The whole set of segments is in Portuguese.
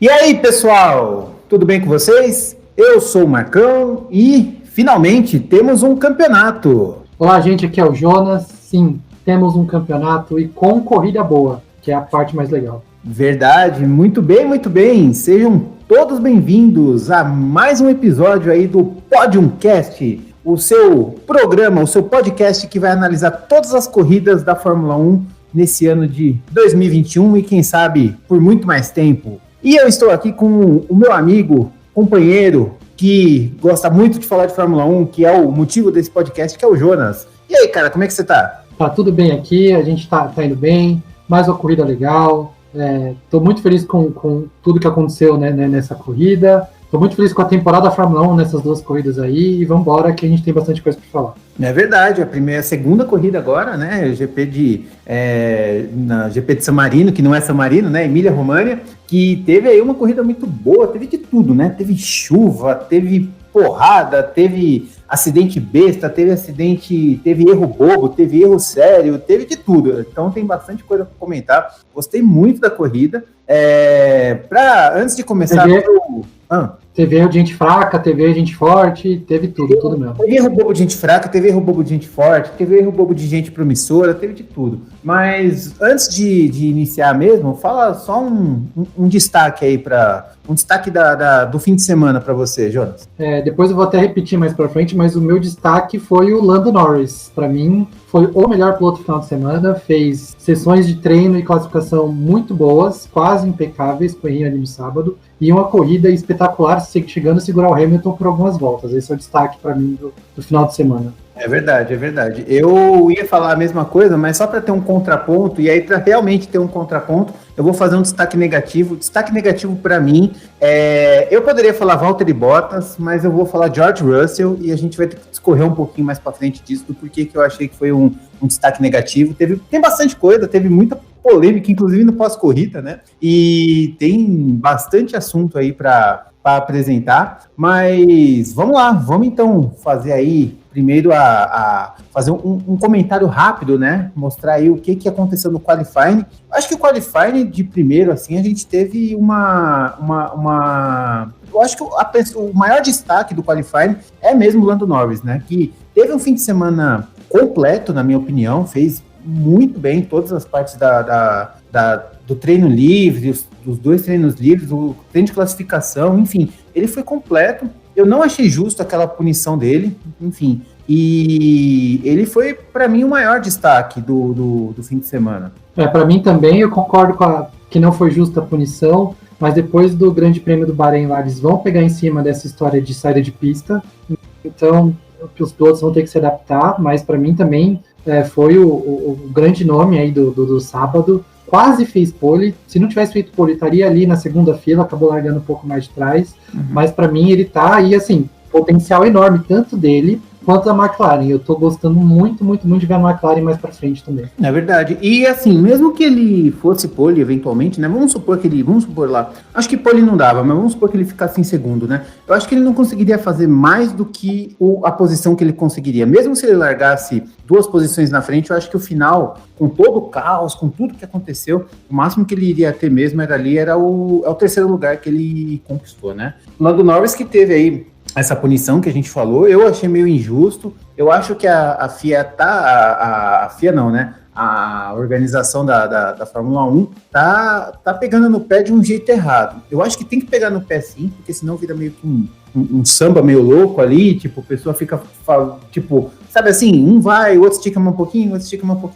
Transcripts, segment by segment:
E aí, pessoal, tudo bem com vocês? Eu sou o Marcão e finalmente temos um campeonato. Olá, gente, aqui é o Jonas. Sim, temos um campeonato e com corrida boa, que é a parte mais legal. Verdade, muito bem, muito bem. Sejam todos bem-vindos a mais um episódio aí do Podiumcast, o seu programa, o seu podcast que vai analisar todas as corridas da Fórmula 1 nesse ano de 2021 e quem sabe por muito mais tempo. E eu estou aqui com o meu amigo, companheiro, que gosta muito de falar de Fórmula 1, que é o motivo desse podcast, que é o Jonas. E aí, cara, como é que você tá? Tá tudo bem aqui, a gente tá indo bem, mais uma corrida legal. Tô muito feliz com tudo que aconteceu, né, nessa corrida. Tô muito feliz com a temporada da Fórmula 1 nessas duas corridas aí. E vamos embora que a gente tem bastante coisa para falar. É verdade, a segunda corrida agora, né? GP de San Marino, que não é San Marino, né? Emília-Romagna, que teve aí uma corrida muito boa, teve de tudo, né? Teve chuva, teve porrada, teve acidente besta, teve erro bobo, teve erro sério, teve de tudo. Então tem bastante coisa para comentar. Gostei muito da corrida. Antes de começar... Teve erro de gente fraca, teve erro de gente forte, teve tudo mesmo. Teve erro bobo de gente fraca, teve erro bobo de gente forte, teve erro bobo de gente promissora, teve de tudo. Mas antes de iniciar mesmo, fala só um destaque aí um destaque do fim de semana para você, Jonas. Depois eu vou até repetir mais para frente, mas o meu destaque foi o Lando Norris. Para mim, foi o melhor piloto do final de semana, fez sessões de treino e classificação muito boas, quase impecáveis, correndo ali no sábado, e uma corrida espetacular, chegando a segurar o Hamilton por algumas voltas. Esse é o destaque para mim do final de semana. É verdade. Eu ia falar a mesma coisa, mas só para ter um contraponto, e aí para realmente ter um contraponto, eu vou fazer um destaque negativo. Destaque negativo para mim, eu poderia falar Valtteri Bottas, mas eu vou falar George Russell, e a gente vai ter que discorrer um pouquinho mais para frente disso, do porquê que eu achei que foi um destaque negativo. Tem bastante coisa, teve muita polêmica, inclusive no pós-corrida, né? E tem bastante assunto aí para apresentar, mas vamos lá, vamos então fazer aí primeiro a fazer um comentário rápido, né? Mostrar aí o que aconteceu no qualifying. Acho que o qualifying de primeiro, assim, a gente teve eu acho que o maior destaque do qualifying é mesmo o Lando Norris, né? Que teve um fim de semana completo, na minha opinião, fez muito bem todas as partes do treino livre, dos dois treinos livres, o treino de classificação, enfim, ele foi completo. Eu não achei justo aquela punição dele, enfim, e ele foi, para mim, o maior destaque do fim de semana. Para mim também, eu concordo que não foi justa a punição, mas depois do Grande Prêmio do Bahrein lá, eles vão pegar em cima dessa história de saída de pista, então os pilotos vão ter que se adaptar, mas para mim também foi o grande nome aí do sábado. Quase fez pole, se não tivesse feito pole, estaria ali na segunda fila, acabou largando um pouco mais de trás, mas para mim ele tá aí, assim, potencial enorme, tanto dele quanto da McLaren. Eu tô gostando muito de ver a McLaren mais pra frente também. É verdade, e assim, mesmo que ele fosse pole eventualmente, né, vamos supor lá, acho que pole não dava, mas vamos supor que ele ficasse em segundo, né, eu acho que ele não conseguiria fazer mais do que a posição que ele conseguiria, mesmo se ele largasse 2 posições na frente, eu acho que o final, com todo o caos, com tudo que aconteceu, o máximo que ele iria ter mesmo era o terceiro lugar que ele conquistou, né. O Lando Norris que teve aí essa punição que a gente falou, eu achei meio injusto. Eu acho que a FIA a FIA não, né? A organização da Fórmula 1 tá pegando no pé de um jeito errado. Eu acho que tem que pegar no pé sim, porque senão vira meio que um samba meio louco ali, tipo, a pessoa fica, tipo, sabe assim, um vai, o outro estica um pouquinho,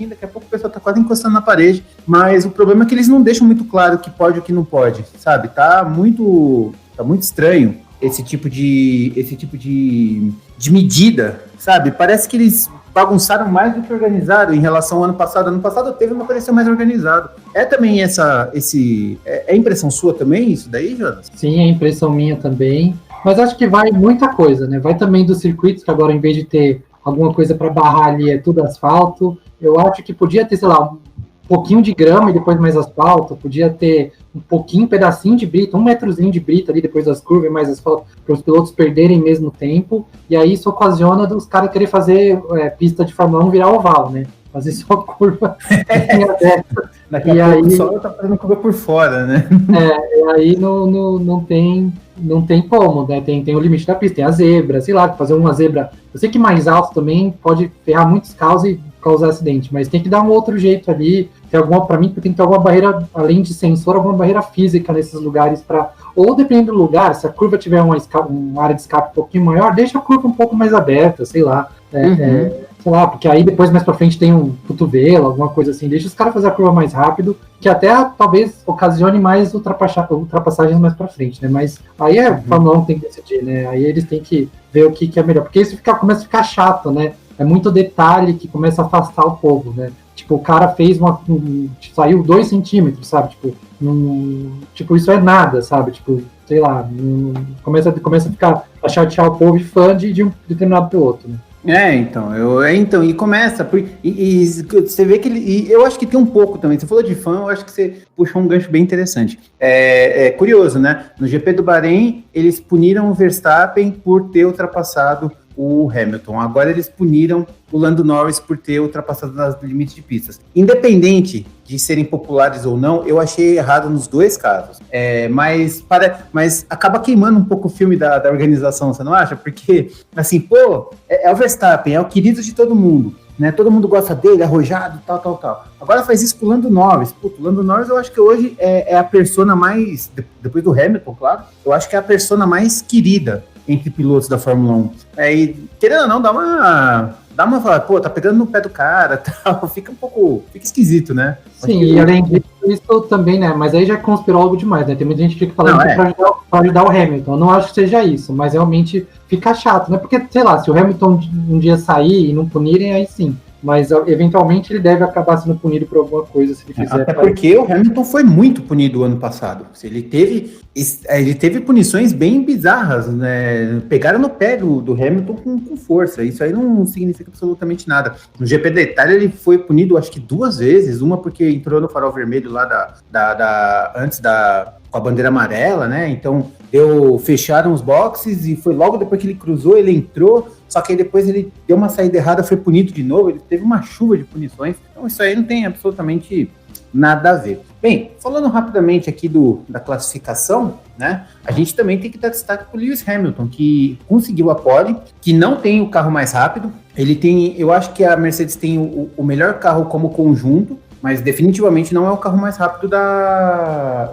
daqui a pouco a pessoa tá quase encostando na parede, mas o problema é que eles não deixam muito claro o que pode e o que não pode, sabe? Tá muito estranho esse tipo de medida, sabe? Parece que eles bagunçaram mais do que organizaram em relação ao ano passado. Ano passado teve uma parecia mais organizado. É também é impressão sua também isso daí, Jonas? Sim, é impressão minha também. Mas acho que vai muita coisa, né? Vai também dos circuitos, que agora em vez de ter alguma coisa para barrar ali é tudo asfalto. Eu acho que podia ter, sei lá, um pouquinho de grama e depois mais asfalto, podia ter um pedacinho de brita, 1 metrozinho de brita ali depois das curvas e mais asfalto, para os pilotos perderem mesmo tempo, e aí isso ocasiona os caras querer fazer pista de Fórmula 1 virar oval, né? Fazer só curva. Daqui a pouco o Solo tá fazendo curva por fora, né? E aí não tem como, né? Tem o limite da pista, tem a zebra, sei lá, fazer uma zebra. Eu sei que mais alto também pode ferrar muitos carros e causar acidente, mas tem que dar um outro jeito ali. Para mim, tem que ter alguma barreira, além de sensor, alguma barreira física nesses lugares para. Ou dependendo do lugar, se a curva tiver uma área de escape um pouquinho maior, deixa a curva um pouco mais aberta, sei lá. Sei lá, porque aí depois mais pra frente tem um cotovelo, alguma coisa assim, deixa os caras fazer a curva mais rápido, que até talvez ocasione mais ultrapassagens mais pra frente, né? Mas aí a Fórmula 1 tem que decidir, né? Aí eles têm que ver o que é melhor, porque isso começa a ficar chato, né? É muito detalhe que começa a afastar o povo, né? Tipo, o cara fez saiu 2 centímetros, sabe? Tipo, isso é nada, sabe? Tipo, sei lá, começa a chatear o povo e fã de um determinado piloto, né? E começa, e você vê que e eu acho que tem um pouco também, você falou de fã, eu acho que você puxou um gancho bem interessante. É curioso, né? No GP do Bahrein, eles puniram o Verstappen por ter ultrapassado o Hamilton. Agora eles puniram o Lando Norris por ter ultrapassado nas limites de pistas. Independente de serem populares ou não, eu achei errado nos 2 casos. Mas acaba queimando um pouco o filme da organização, você não acha? Porque, assim, é o Verstappen, é o querido de todo mundo, né? Todo mundo gosta dele, arrojado, tal. Agora faz isso com o Lando Norris. O Lando Norris eu acho que hoje é a persona mais, depois do Hamilton, claro, eu acho que é a persona mais querida entre pilotos da Fórmula 1. E querendo ou não, dá uma fala, tá pegando no pé do cara, tal, fica esquisito, né? Sim, e além disso também, né, mas aí já conspirou algo demais, né, tem muita gente que fica falando pra ajudar o Hamilton, eu não acho que seja isso, mas realmente fica chato, né, porque, sei lá, se o Hamilton um dia sair e não punirem, aí sim, mas eventualmente ele deve acabar sendo punido por alguma coisa se ele fizer. Até porque o Hamilton foi muito punido ano passado. Ele teve punições bem bizarras, né? Pegaram no pé do Hamilton com força. Isso aí não significa absolutamente nada. No GP da Itália ele foi punido acho que 2 vezes, uma porque entrou no farol vermelho lá com a bandeira amarela, né? Então fecharam os boxes e foi logo depois que ele cruzou, ele entrou, só que aí depois ele deu uma saída errada, foi punido de novo, ele teve uma chuva de punições, então isso aí não tem absolutamente nada a ver. Bem, falando rapidamente aqui da classificação, né, a gente também tem que dar destaque para o Lewis Hamilton, que conseguiu a pole, que não tem o carro mais rápido, eu acho que a Mercedes tem o melhor carro como conjunto, mas definitivamente não é o carro mais rápido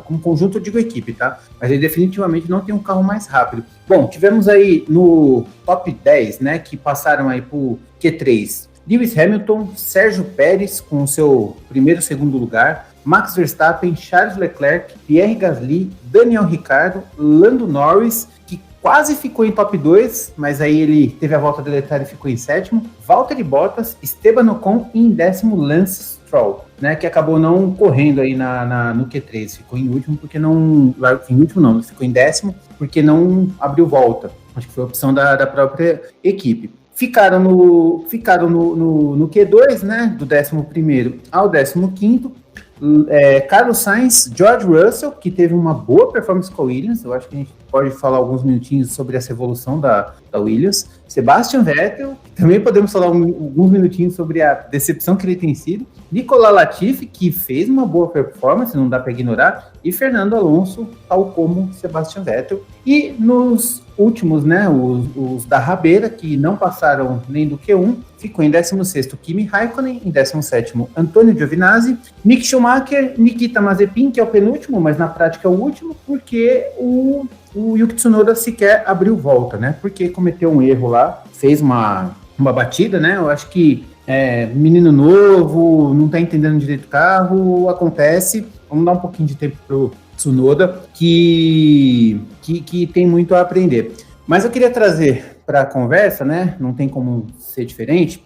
como conjunto, eu digo equipe, tá? Mas ele definitivamente não tem um carro mais rápido. Bom, tivemos aí no top 10, né, que passaram aí pro Q3, Lewis Hamilton, Sérgio Pérez com o seu primeiro e segundo lugar, Max Verstappen, Charles Leclerc, Pierre Gasly, Daniel Ricciardo, Lando Norris, que quase ficou em top 2, mas aí ele teve a volta deletada e ficou em 7º, Valtteri Bottas, Esteban Ocon e em 10º Lance Stroll, né, que acabou não correndo aí no Q3, ficou em último porque não, em último não, ficou em 10º porque não abriu volta, acho que foi a opção da própria equipe. Ficaram no Q2, né, do 11º ao 15º, Carlos Sainz, George Russell, que teve uma boa performance com a Williams, eu acho que a gente pode falar alguns minutinhos sobre essa evolução da Williams, Sebastian Vettel, também podemos falar alguns minutinhos sobre a decepção que ele tem sido, Nicolas Latifi, que fez uma boa performance, não dá para ignorar, e Fernando Alonso, tal como Sebastian Vettel, e nos últimos, né, os da rabeira, que não passaram nem do Q1, ficou em 16º Kimi Raikkonen, em 17º Antônio Giovinazzi, Mick Schumacher, Nikita Mazepin, que é o penúltimo, mas na prática é o último, porque o Yuki Tsunoda sequer abriu volta, né, porque cometeu um erro lá, fez uma batida, né, eu acho que menino novo, não tá entendendo direito o carro, acontece, vamos dar um pouquinho de tempo pro Tsunoda, que tem muito a aprender. Mas eu queria trazer para a conversa, né, não tem como ser diferente,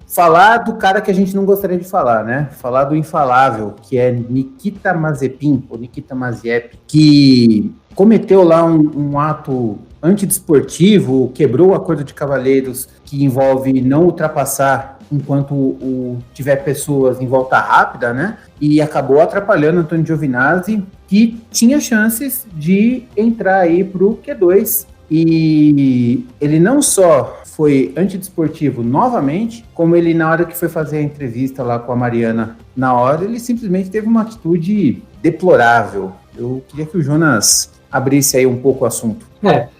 falar do cara que a gente não gostaria de falar, né, falar do infalável, que é Nikita Mazepin, ou Nikita Mazepin, que cometeu lá um ato antidesportivo, quebrou o acordo de cavalheiros que envolve não ultrapassar enquanto tiver pessoas em volta rápida, né? E acabou atrapalhando Antônio Giovinazzi, que tinha chances de entrar aí pro Q2 e ele não só foi antidesportivo novamente, como ele, na hora que foi fazer a entrevista lá com a Mariana, na hora, ele simplesmente teve uma atitude deplorável. Eu queria que o Jonas abrisse aí um pouco o assunto.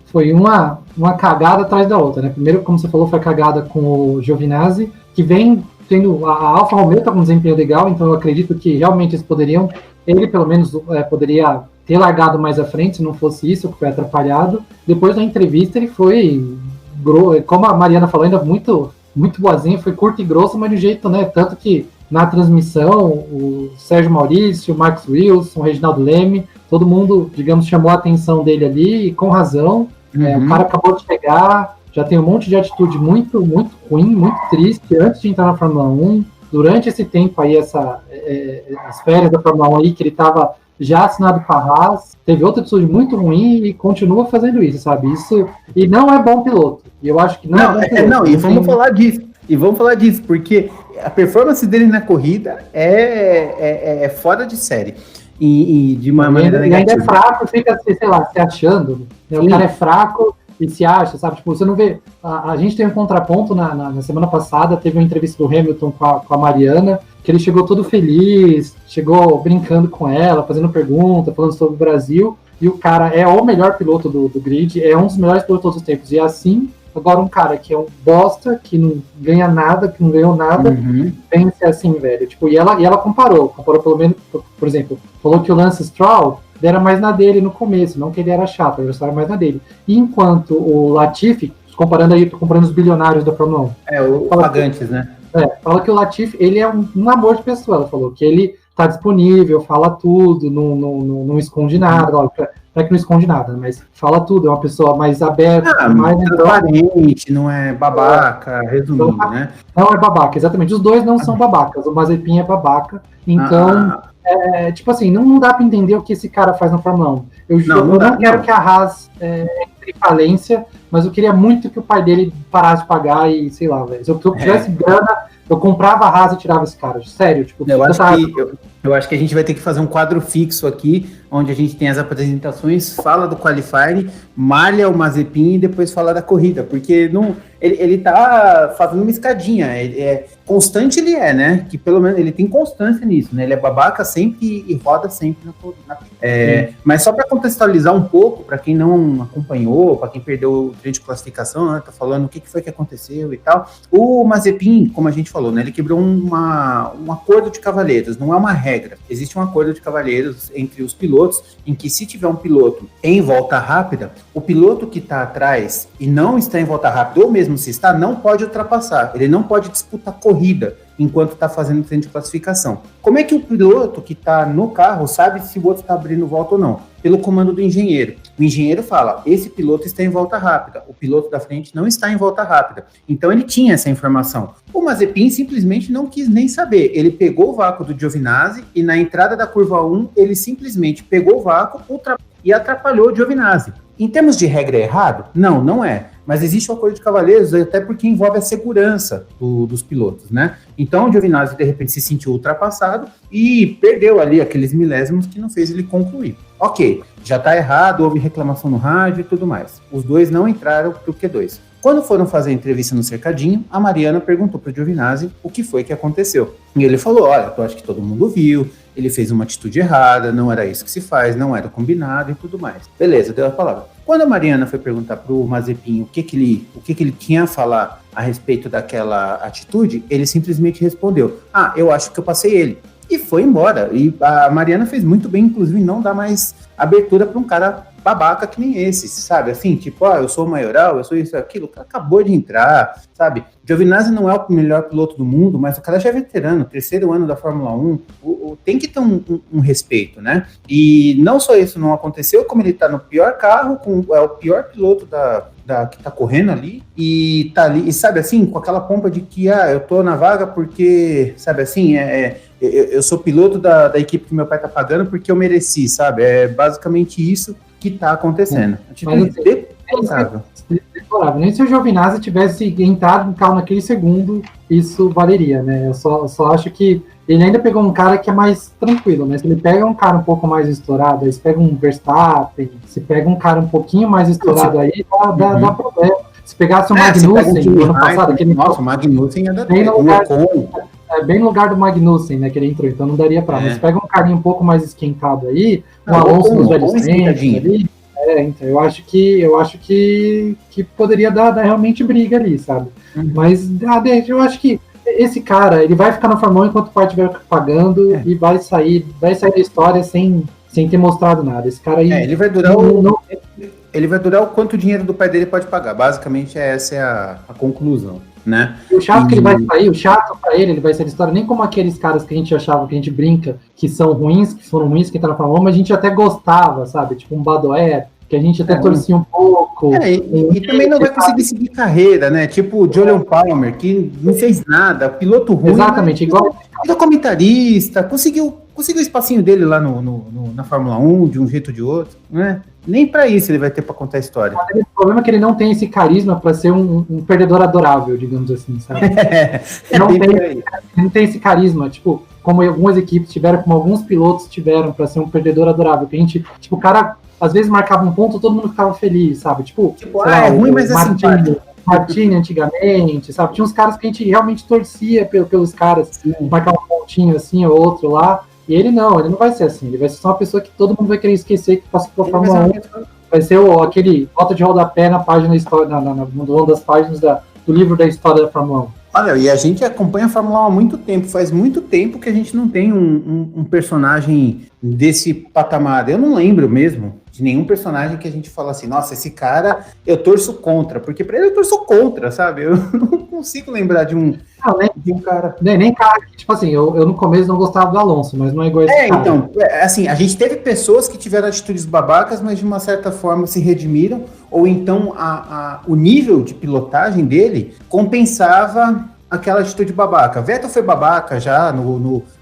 Foi uma cagada atrás da outra, né? Primeiro, como você falou, foi cagada com o Giovinazzi, que vem tendo... A Alfa Romeo tá com um desempenho legal, então eu acredito que realmente eles poderiam... Ele, pelo menos, poderia ter largado mais à frente, se não fosse isso, que foi atrapalhado. Depois da entrevista, ele foi... Como a Mariana falou, ainda muito, muito boazinha, foi curto e grosso, mas de jeito, né? Tanto que na transmissão, o Sérgio Maurício, o Marcos Wilson, o Reginaldo Leme, todo mundo, digamos, chamou a atenção dele ali, e com razão. O cara acabou de chegar, já tem um monte de atitude muito, muito ruim, muito triste, antes de entrar na Fórmula 1. Durante esse tempo aí, as férias da Fórmula 1 aí, que ele estava já assinado com a Haas, teve outra atitude muito ruim e continua fazendo isso, sabe? Isso, e não é bom piloto. E eu acho que não é bom piloto. E vamos falar disso. E vamos falar disso, porque a performance dele na corrida é fora de série. E de uma maneira negativa. Ainda é fraco, fica, sei lá, se achando. Né? O cara é fraco e se acha, sabe? Tipo, você não vê... A gente tem um contraponto na semana passada, teve uma entrevista do Hamilton com a Mariana, que ele chegou todo feliz, chegou brincando com ela, fazendo pergunta, falando sobre o Brasil, e o cara é o melhor piloto do grid, é um dos melhores pilotos de todos os tempos. E assim, agora um cara que é um bosta, que não ganha nada, que não ganhou nada, vem ser assim, velho. Tipo, e ela comparou pelo menos, por exemplo, falou que o Lance Stroll era mais na dele no começo, não que ele era chato, ele era mais na dele. E enquanto o Latifi, tô comparando os bilionários da Fórmula 1. Os pagantes, né? Fala que o Latifi, ele é um amor de pessoa, ela falou, que ele tá disponível, fala tudo, não esconde nada, não é que não esconde nada, mas fala tudo, é uma pessoa mais aberta, mais transparente, não é babaca, resumindo, né? Não é babaca, exatamente, os dois não são babacas, o Mazepin é babaca, então... tipo assim, não dá pra entender o que esse cara faz na Fórmula 1. Eu não quero que a Haas entre em falência, mas eu queria muito que o pai dele parasse de pagar e, sei lá, velho. Se eu tivesse grana, eu comprava a Haas e tirava esse cara. Sério, tipo... Eu acho que a gente vai ter que fazer um quadro fixo aqui, onde a gente tem as apresentações, fala do qualifying, malha o Mazepin e depois fala da corrida, porque ele tá fazendo uma escadinha, constante ele né? Que pelo menos ele tem constância nisso, né? Ele é babaca sempre e roda sempre mas só para contextualizar um pouco, para quem não acompanhou, para quem perdeu o treino de classificação, né? Tá falando o que foi que aconteceu e tal. O Mazepin, como a gente falou, né? Ele quebrou um acordo de cavalheiros, não é uma regra. Existe um acordo de cavalheiros entre os pilotos, em que se tiver um piloto em volta rápida, o piloto que está atrás e não está em volta rápida, ou mesmo se está, não pode ultrapassar. Ele não pode disputar corrida enquanto está fazendo treino de classificação. Como é que o piloto que está no carro sabe se o outro está abrindo volta ou não? Pelo comando do engenheiro. O engenheiro fala, esse piloto está em volta rápida, o piloto da frente não está em volta rápida. Então ele tinha essa informação. O Mazepin simplesmente não quis nem saber. Ele pegou o vácuo do Giovinazzi e na entrada da curva 1, ele simplesmente pegou o vácuo e atrapalhou o Giovinazzi. Em termos de regra, é errado? Não, não é. Mas existe o acordo de cavalheiros, até porque envolve a segurança dos pilotos, né? Então o Giovinazzi, de repente, se sentiu ultrapassado e perdeu ali aqueles milésimos que não fez ele concluir. Ok, já tá errado, houve reclamação no rádio e tudo mais. Os dois não entraram pro Q2. Quando foram fazer a entrevista no cercadinho, a Mariana perguntou pro Giovinazzi o que foi que aconteceu. E ele falou, olha, eu acho que todo mundo viu, ele fez uma atitude errada, não era isso que se faz, não era combinado e tudo mais. Beleza, deu a palavra. Quando a Mariana foi perguntar pro Mazepin o que ele tinha a falar a respeito daquela atitude, ele simplesmente respondeu, eu acho que eu passei ele. E foi embora. E a Mariana fez muito bem, inclusive, não dar mais abertura para um cara babaca que nem esse, sabe? Assim, tipo, eu sou o maioral, eu sou isso e aquilo. O cara acabou de entrar, sabe? Giovinazzi não é o melhor piloto do mundo, mas o cara já é veterano, terceiro ano da Fórmula 1. Tem que ter um respeito, né? E não só isso não aconteceu, como ele tá no pior carro, é o pior piloto que tá correndo ali, e tá ali, e sabe assim, com aquela pompa de que, eu tô na vaga porque, sabe assim, eu sou piloto da equipe que meu pai tá pagando porque eu mereci, sabe? É basicamente isso que tá acontecendo. deplorável. Nem se o Giovinazzi tivesse entrado no carro naquele segundo, isso valeria, né? Eu só acho que ele ainda pegou um cara que é mais tranquilo, né? Se ele pega um cara um pouco mais estourado, aí se pega um Verstappen, se pega um cara um pouquinho mais estourado aí, dá problema. Se pegasse o Magnussen no ano passado, aquele... Nossa, o Magnussen ia dar bem no lugar do Magnussen, né, que ele entrou, então não daria pra. Mas pega um carinha um pouco mais esquentado aí, um Alonso nos velhos tempos ali, então eu acho que poderia dar realmente briga ali, sabe? Mas eu acho que esse cara, ele vai ficar na Fórmula 1 enquanto o pai estiver pagando e vai sair da história sem ter mostrado nada. Esse cara aí... ele vai durar o quanto o dinheiro do pai dele pode pagar. Basicamente, essa é a conclusão, né? E o chato que ele vai sair, o chato pra ele vai ser a história, nem como aqueles caras que a gente achava, que a gente brinca, que são ruins, que foram ruins, que entraram na Fórmula 1, mas a gente até gostava, sabe? Tipo um Badoer, que a gente até torcia um pouco. E também não vai conseguir seguir carreira, né? Tipo o Jolyon Palmer, que não fez nada, piloto ruim. Exatamente, igual... Ele é comentarista, conseguiu o espacinho dele lá na Fórmula 1, de um jeito ou de outro, né? Nem pra isso ele vai ter pra contar a história. O problema é que ele não tem esse carisma pra ser um perdedor adorável, digamos assim, sabe? Não tem esse carisma, tipo, como algumas equipes tiveram, como alguns pilotos tiveram pra ser um perdedor adorável. Que a gente, tipo, o cara às vezes marcava um ponto, todo mundo ficava feliz, sabe? Tipo é ruim, mas é simpático. Martini antigamente, sabe? Tinha uns caras que a gente realmente torcia pelos caras, marcar um pontinho assim ou outro lá. E ele não vai ser assim. Ele vai ser só uma pessoa que todo mundo vai querer esquecer que passou pela Fórmula 1. Vai ser aquele nota de rodapé na página história, uma das páginas do livro da história da Fórmula 1. Olha, e a gente acompanha a Fórmula 1 há muito tempo. Faz muito tempo que a gente não tem um personagem desse patamar. Eu não lembro mesmo de nenhum personagem que a gente fala assim, nossa, esse cara eu torço contra. Porque pra ele eu torço contra, sabe? Eu não consigo lembrar de um cara... Nem cara que, tipo assim, eu no começo não gostava do Alonso, mas não é igual esse cara. Então, assim, a gente teve pessoas que tiveram atitudes babacas, mas de uma certa forma se redimiram, ou então o nível de pilotagem dele compensava aquela atitude babaca. Vettel foi babaca já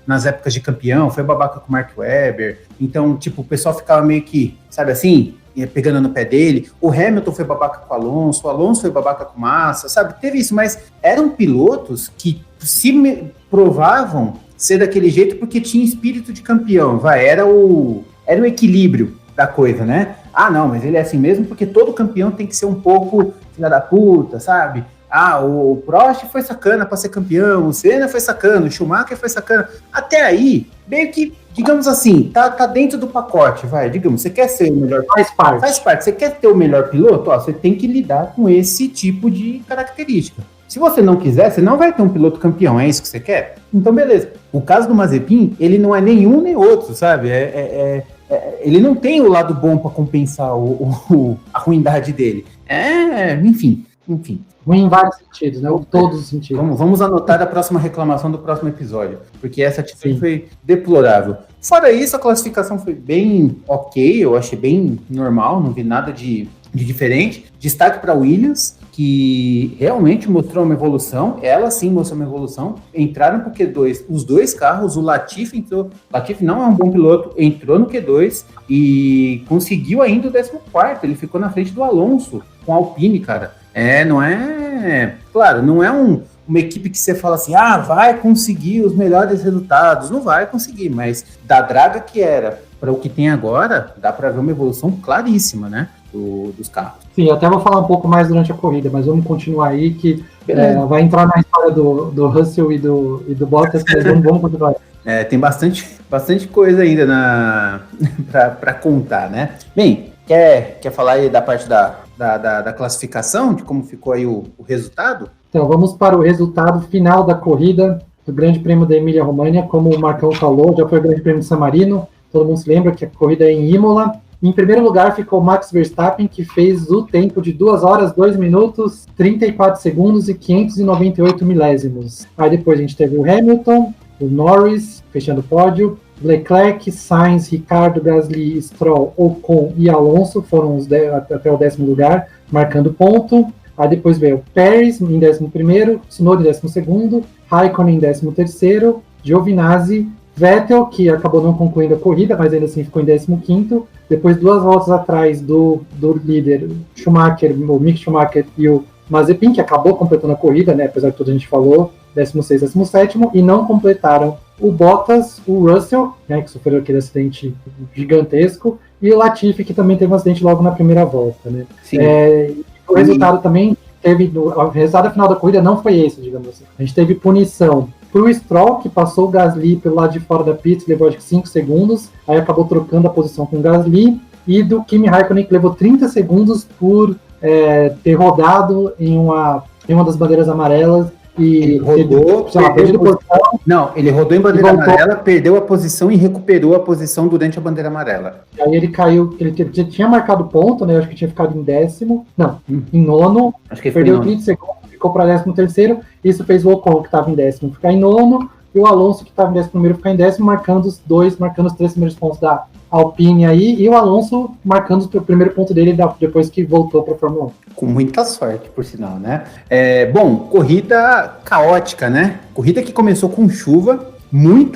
nas épocas de campeão, foi babaca com o Mark Webber, então, tipo, o pessoal ficava meio que, sabe assim, pegando no pé dele. O Hamilton foi babaca com o Alonso foi babaca com o Massa, sabe? Teve isso, mas eram pilotos que se provavam ser daquele jeito porque tinha espírito de campeão, era o equilíbrio da coisa, né? Ah, não, mas ele é assim mesmo porque todo campeão tem que ser um pouco filha da puta, sabe? Ah, o Prost foi sacana para ser campeão, o Senna foi sacana, o Schumacher foi sacana. Até aí, meio que, digamos assim, tá dentro do pacote, digamos, você quer ser o melhor... Faz parte. Você quer ter o melhor piloto? Você tem que lidar com esse tipo de característica. Se você não quiser, você não vai ter um piloto campeão, é isso que você quer? Então, beleza. O caso do Mazepin, ele não é nenhum nem outro, sabe? Ele não tem o lado bom para compensar a ruindade dele. Enfim. Ruim em vários sentidos, né? Todos os sentidos. Vamos anotar a próxima reclamação do próximo episódio, porque essa atitude foi deplorável. Fora isso, a classificação foi bem ok, eu achei bem normal, não vi nada de diferente. Destaque para Williams, que realmente mostrou uma evolução, ela sim mostrou uma evolução. Entraram pro Q2 os dois carros, o Latifi entrou. Latifi não é um bom piloto, entrou no Q2 e conseguiu ainda o 14º, ele ficou na frente do Alonso com a Alpine, cara. Não é... Claro, não é uma equipe que você fala assim, vai conseguir os melhores resultados. Não vai conseguir, mas da draga que era para o que tem agora, dá para ver uma evolução claríssima, né, dos carros. Sim, eu até vou falar um pouco mais durante a corrida, mas vamos continuar aí, que vai entrar na história do Russell e do Bottas, mas vamos continuar. Tem bastante coisa ainda para contar, né? Bem, quer falar aí da parte da classificação, de como ficou aí o resultado? Então, vamos para o resultado final da corrida do Grande Prêmio da Emília-Romanha. Como o Marcão falou, já foi o Grande Prêmio de San Marino, todo mundo se lembra que a corrida é em Imola. Em primeiro lugar ficou Max Verstappen, que fez o tempo de 2 horas, 2 minutos, 34 segundos e 598 milésimos. Aí depois a gente teve o Hamilton, o Norris, fechando o pódio, Leclerc, Sainz, Ricardo, Gasly, Stroll, Ocon e Alonso foram até o 10º lugar, marcando ponto. Aí depois veio Pérez em 11º, Tsunoda em 12º, Raikkonen em 13º, Giovinazzi Vettel, que acabou não concluindo a corrida, mas ainda assim ficou em 15º. Depois, 2 voltas atrás do líder Schumacher, o Mick Schumacher e o Mazepin, que acabou completando a corrida, né, apesar de tudo a gente falou, 16º, 17º, e não completaram o Bottas, o Russell, né, que sofreu aquele acidente gigantesco, e o Latifi, que também teve um acidente logo na primeira volta. Né. O resultado também teve, o resultado final da corrida não foi esse, digamos assim. A gente teve punição pro Stroll, que passou o Gasly pelo lado de fora da pista, levou acho que 5 segundos, aí acabou trocando a posição com o Gasly, e do Kimi Raikkonen, que levou 30 segundos por ter rodado em uma das bandeiras amarelas, e ele rodou, ele rodou em bandeira amarela, perdeu a posição e recuperou a posição durante a bandeira amarela. E aí ele caiu, ele tinha marcado ponto, né? Acho que tinha ficado em 10º, não, em 9º, acho que perdeu 30 segundos, ficou para 13º, isso fez o Ocon, que estava em 10º, ficar em 9º, e o Alonso, que estava em 11º, ficar em 10º, marcando os 3 primeiros pontos da Alpine aí, e o Alonso marcando o primeiro ponto dele depois que voltou para a Fórmula 1. Com muita sorte, por sinal, né? Bom, corrida caótica, né? Corrida que começou com chuva mesmo.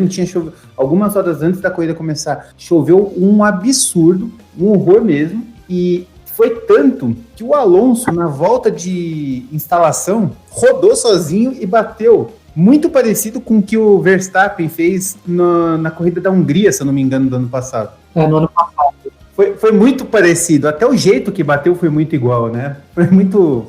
Tinha chuva algumas horas antes da corrida começar. Choveu um absurdo, um horror mesmo. E foi tanto que o Alonso, na volta de instalação, rodou sozinho e bateu. Muito parecido com o que o Verstappen fez na corrida da Hungria, se eu não me engano, do ano passado. No ano passado. Foi muito parecido, até o jeito que bateu foi muito igual, né? Foi muito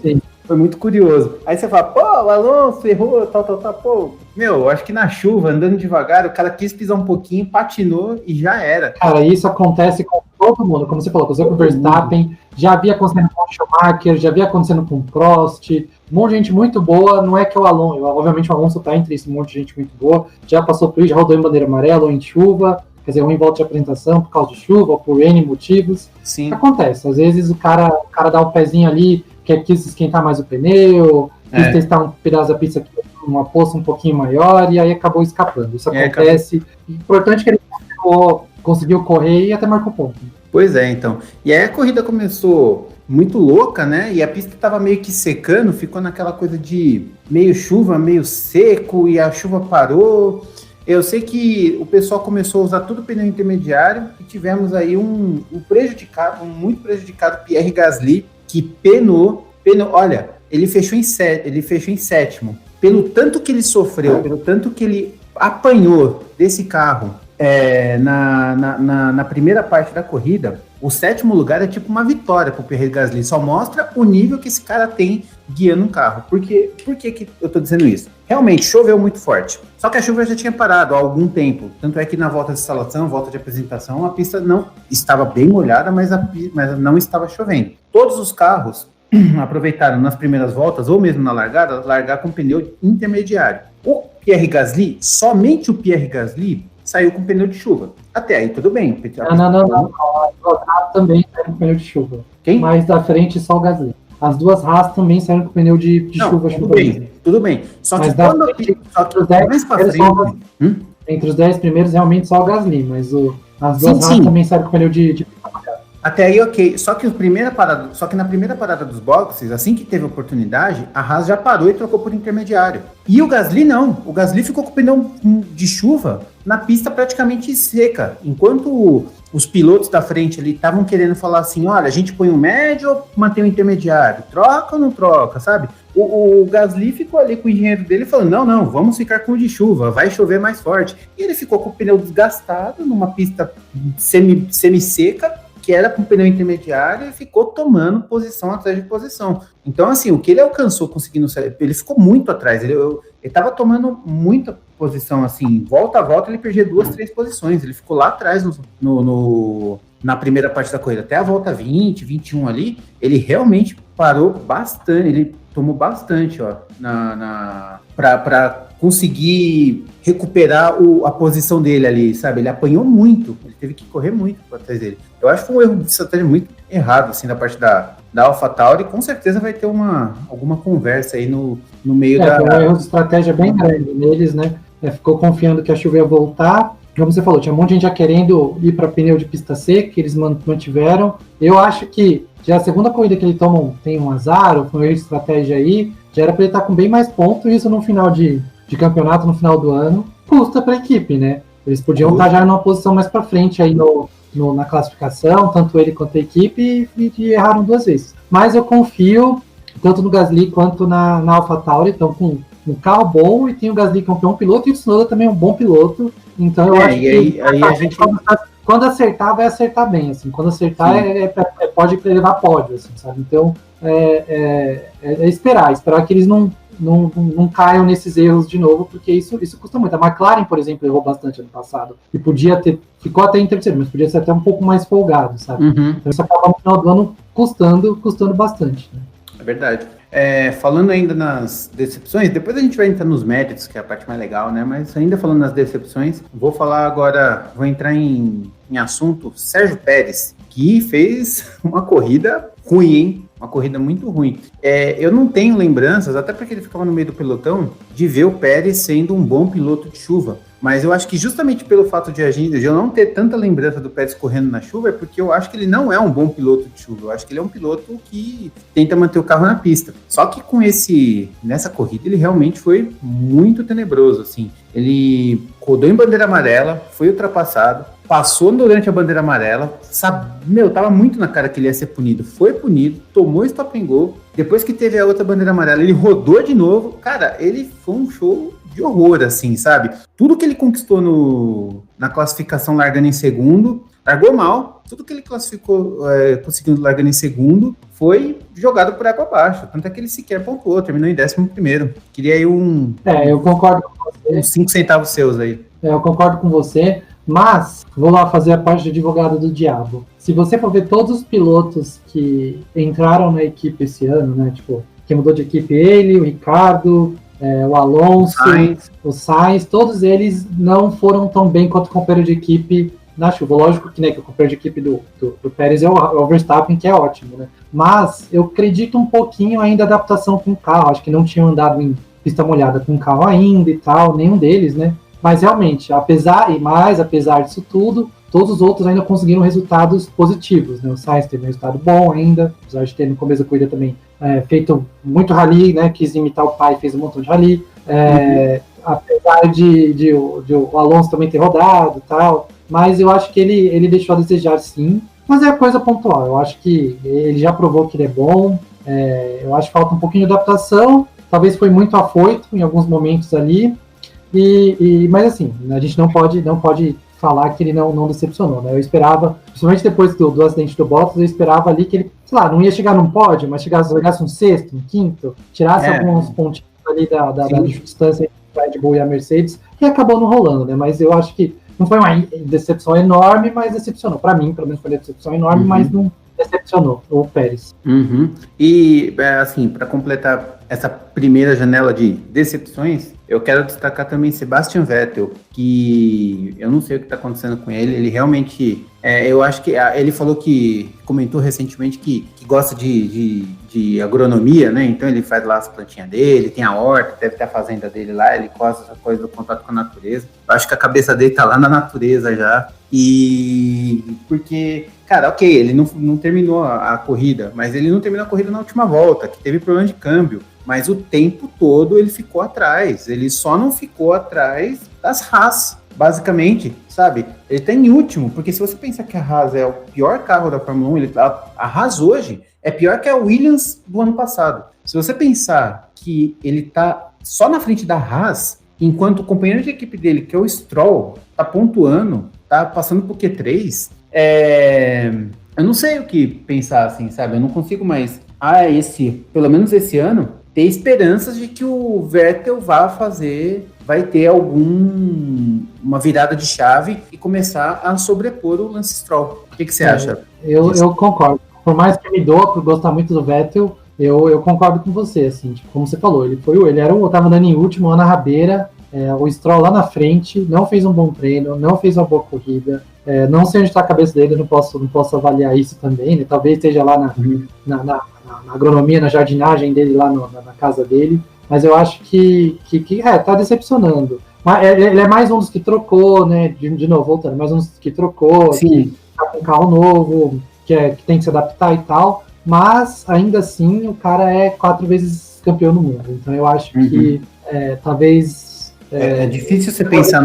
curioso. Aí você fala, pô, o Alonso errou, tal, pô. Meu, acho que na chuva, andando devagar, o cara quis pisar um pouquinho, patinou e já era. Cara, isso acontece com todo mundo, como você falou, com o Verstappen, já havia acontecendo com o Schumacher, já havia acontecendo com o Prost, um monte de gente muito boa, não é que o Alonso, obviamente o Alonso tá entre esse monte de gente muito boa, já passou por isso, já rodou em bandeira amarela ou em chuva, quer dizer, ou em volta de apresentação por causa de chuva, ou por N motivos. Sim. Acontece, às vezes o cara dá um pezinho ali, quis esquentar mais o pneu, quis testar um pedaço da pista aqui, uma poça um pouquinho maior, e aí acabou escapando. Isso acontece. Importante que ele conseguiu correr e até marcou ponto. Pois é, então. E aí a corrida começou muito louca, né? E a pista estava meio que secando, ficou naquela coisa de meio chuva, meio seco, e a chuva parou. Eu sei que o pessoal começou a usar tudo pneu intermediário e tivemos aí um muito prejudicado Pierre Gasly, que penou. Olha, ele fechou em 7º. Pelo tanto que ele sofreu, pelo tanto que ele apanhou desse carro na primeira parte da corrida, o 7º lugar é tipo uma vitória pro Pierre Gasly. Só mostra o nível que esse cara tem guiando um carro. Por que eu tô dizendo isso? Realmente, choveu muito forte. Só que a chuva já tinha parado há algum tempo. Tanto é que na volta de instalação, volta de apresentação, a pista não estava bem molhada, mas não estava chovendo. Todos os carros aproveitaram nas primeiras voltas, ou mesmo na largada, largar com pneu intermediário. O Pierre Gasly, somente o Pierre Gasly, saiu com pneu de chuva. Até aí tudo bem. Não. As duas Haas também saíram com pneu de chuva. Quem? Mais da frente só o Gasly. As duas Haas também saíram com pneu de chuva. Tudo bem. Só que entre os 10 primeiros, realmente só o Gasly, mas as duas Haas também saíram com pneu de até aí, ok. Só que na primeira parada dos boxes, assim que teve oportunidade, a Haas já parou e trocou por intermediário. E o Gasly não. O Gasly ficou com o pneu de chuva na pista praticamente seca. Enquanto os pilotos da frente ali estavam querendo falar assim, olha, a gente põe um médio ou mantém o intermediário? Troca ou não troca, sabe? O Gasly ficou ali com o engenheiro dele falando, não, vamos ficar com o de chuva, vai chover mais forte. E ele ficou com o pneu desgastado numa pista semi-seca, que era com pneu intermediário, e ficou tomando posição atrás de posição. Então, assim, o que ele alcançou conseguindo sair, ele ficou muito atrás, ele estava tomando muita posição, assim, volta a volta ele perdia 2, 3 posições, ele ficou lá atrás na primeira parte da corrida, até a volta 20, 21 ali, ele realmente parou bastante, ele tomou bastante, ó, para conseguir recuperar a posição dele ali, sabe? Ele apanhou muito, ele teve que correr muito para trás dele. Eu acho que foi um erro de estratégia muito errado, assim, da parte da AlphaTauri, com certeza vai ter alguma conversa aí no meio da... Foi um erro de estratégia bem grande neles, né? Ficou confiando que a chuva ia voltar, como você falou, tinha um monte de gente já querendo ir para pneu de pista seca, que eles mantiveram. Eu acho que já a segunda corrida que ele tem um azar, ou foi um erro de estratégia aí, já era para ele estar com bem mais pontos, e isso no final de de campeonato no final do ano, custa para a equipe, né? Eles podiam estar já numa posição mais para frente aí na classificação, tanto ele quanto a equipe, e erraram 2 vezes. Mas eu confio tanto no Gasly quanto na AlphaTauri, estão com um carro bom, e tem o Gasly que é um bom piloto, e o Tsunoda também é um bom piloto. Então eu acho que aí a gente... quando acertar, vai acertar bem, assim. Quando acertar, pode levar pódio, assim, sabe? Então, esperar que eles não caiam nesses erros de novo, porque isso custa muito. A McLaren, por exemplo, errou bastante ano passado, e ficou até em terceiro, mas podia ser até um pouco mais folgado, sabe? Então isso acaba no final do ano custando bastante, né? É verdade. Falando ainda nas decepções, depois a gente vai entrar nos méritos, que é a parte mais legal, né? Mas ainda falando nas decepções, vou entrar em assunto Sérgio Pérez, que fez uma corrida ruim, hein? Uma corrida muito ruim. Eu não tenho lembranças, até porque ele ficava no meio do pelotão, de ver o Pérez sendo um bom piloto de chuva. Mas eu acho que justamente pelo fato de eu não ter tanta lembrança do Pérez correndo na chuva, é porque eu acho que ele não é um bom piloto de chuva. Eu acho que ele é um piloto que tenta manter o carro na pista. Só que nessa corrida ele realmente foi muito tenebroso, assim. Ele rodou em bandeira amarela, foi ultrapassado, passou durante a bandeira amarela, tava muito na cara que ele ia ser punido. Foi punido, tomou stop and go. Depois que teve a outra bandeira amarela, ele rodou de novo. Cara, ele foi um show de horror, assim, sabe? Tudo que ele conquistou na classificação largando em segundo, largou mal. Tudo que ele conseguiu largando em segundo, foi jogado por água abaixo. Tanto é que ele sequer pontuou, terminou em 11º. Queria aí eu concordo com você. Uns 5 centavos seus aí. Eu concordo com você, mas vou lá fazer a parte de advogado do diabo. Se você for ver todos os pilotos que entraram na equipe esse ano, né? Tipo, que mudou de equipe ele, o Ricardo, o Alonso, o Sainz, todos eles não foram tão bem quanto o companheiro de equipe na chuva. Lógico que, né, que o companheiro de equipe do Pérez é o Verstappen, que é ótimo, né? Mas eu acredito um pouquinho ainda a adaptação com o carro. Acho que não tinham andado em pista molhada com o carro ainda e tal, nenhum deles, né? Mas realmente, apesar disso tudo, todos os outros ainda conseguiram resultados positivos, né? O Sainz teve um resultado bom ainda, apesar de ter no começo da corrida também feito muito rally, né? Quis imitar o pai, fez um montão de rally. Apesar de o Alonso também ter rodado e tal, mas eu acho que ele deixou a desejar, sim. Mas é coisa pontual. Eu acho que ele já provou que ele é bom. Eu acho que falta um pouquinho de adaptação. Talvez foi muito afoito em alguns momentos ali. Mas assim, a gente não pode falar que ele não decepcionou, né? Eu esperava, principalmente depois do acidente do Bottas, eu esperava ali que ele, sei lá, não ia chegar num pódio, mas chegasse um sexto, um quinto, tirasse alguns pontinhos ali da distância entre a Red Bull e a Mercedes, e acabou não rolando, né? Mas eu acho que não foi uma decepção enorme, mas decepcionou. Para mim, pelo menos, foi uma decepção enorme, mas não decepcionou o Pérez. E, assim, para completar essa primeira janela de decepções, eu quero destacar também Sebastian Vettel, que eu não sei o que está acontecendo com ele. Ele realmente, eu acho que ele comentou recentemente que gosta de agronomia, né? Então ele faz lá as plantinhas dele, tem a horta, deve ter a fazenda dele lá, ele gosta dessa coisa do contato com a natureza. Eu acho que a cabeça dele tá lá na natureza já. E porque, cara, ok, ele não terminou a corrida, mas ele não terminou a corrida na última volta, que teve problema de câmbio. Mas o tempo todo ele ficou atrás. Ele só não ficou atrás das Haas, basicamente, sabe? Ele tá em último, porque se você pensar que a Haas é o pior carro da Fórmula 1, a Haas hoje é pior que a Williams do ano passado. Se você pensar que ele tá só na frente da Haas, enquanto o companheiro de equipe dele, que é o Stroll, tá pontuando, tá passando pro Q3, eu não sei o que pensar, assim, sabe? Eu não consigo mais, pelo menos esse ano, ter esperanças de que o Vettel vai ter uma virada de chave e começar a sobrepor o Lance Stroll. O que você acha? Eu concordo. Por mais que me doa por gostar muito do Vettel, eu concordo com você, assim, tipo, como você falou, ele tava andando em último, lá na rabeira, o Stroll lá na frente, não fez um bom treino, não fez uma boa corrida, não sei onde está a cabeça dele, não posso avaliar isso também, né? Talvez esteja lá na agronomia, na jardinagem dele lá na casa dele, mas eu acho que tá decepcionando. Mas ele é mais um dos que trocou, né? De novo, voltando, mais um dos que trocou, sim, que tá com um carro novo, que tem que se adaptar e tal, mas ainda assim o cara é 4 vezes campeão no mundo. Então eu acho que talvez É difícil você pensar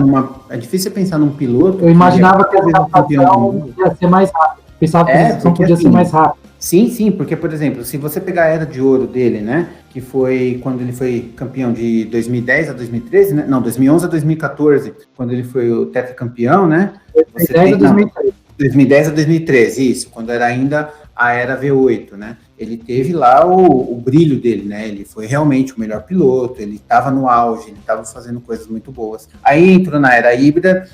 num piloto. Eu imaginava que a adaptação ia ser mais rápida. Pensava que a adaptação podia ser mais rápida. Sim, porque, por exemplo, se você pegar a era de ouro dele, né, que foi quando ele foi campeão de 2010 a 2013, né, não, 2011 a 2014, quando ele foi o tetracampeão, né? 2010 a 2013. 2010 a 2013, isso, quando era ainda a era V8, né? Ele teve lá o brilho dele, né? Ele foi realmente o melhor piloto, ele estava no auge, ele estava fazendo coisas muito boas. Aí entrou na era híbrida,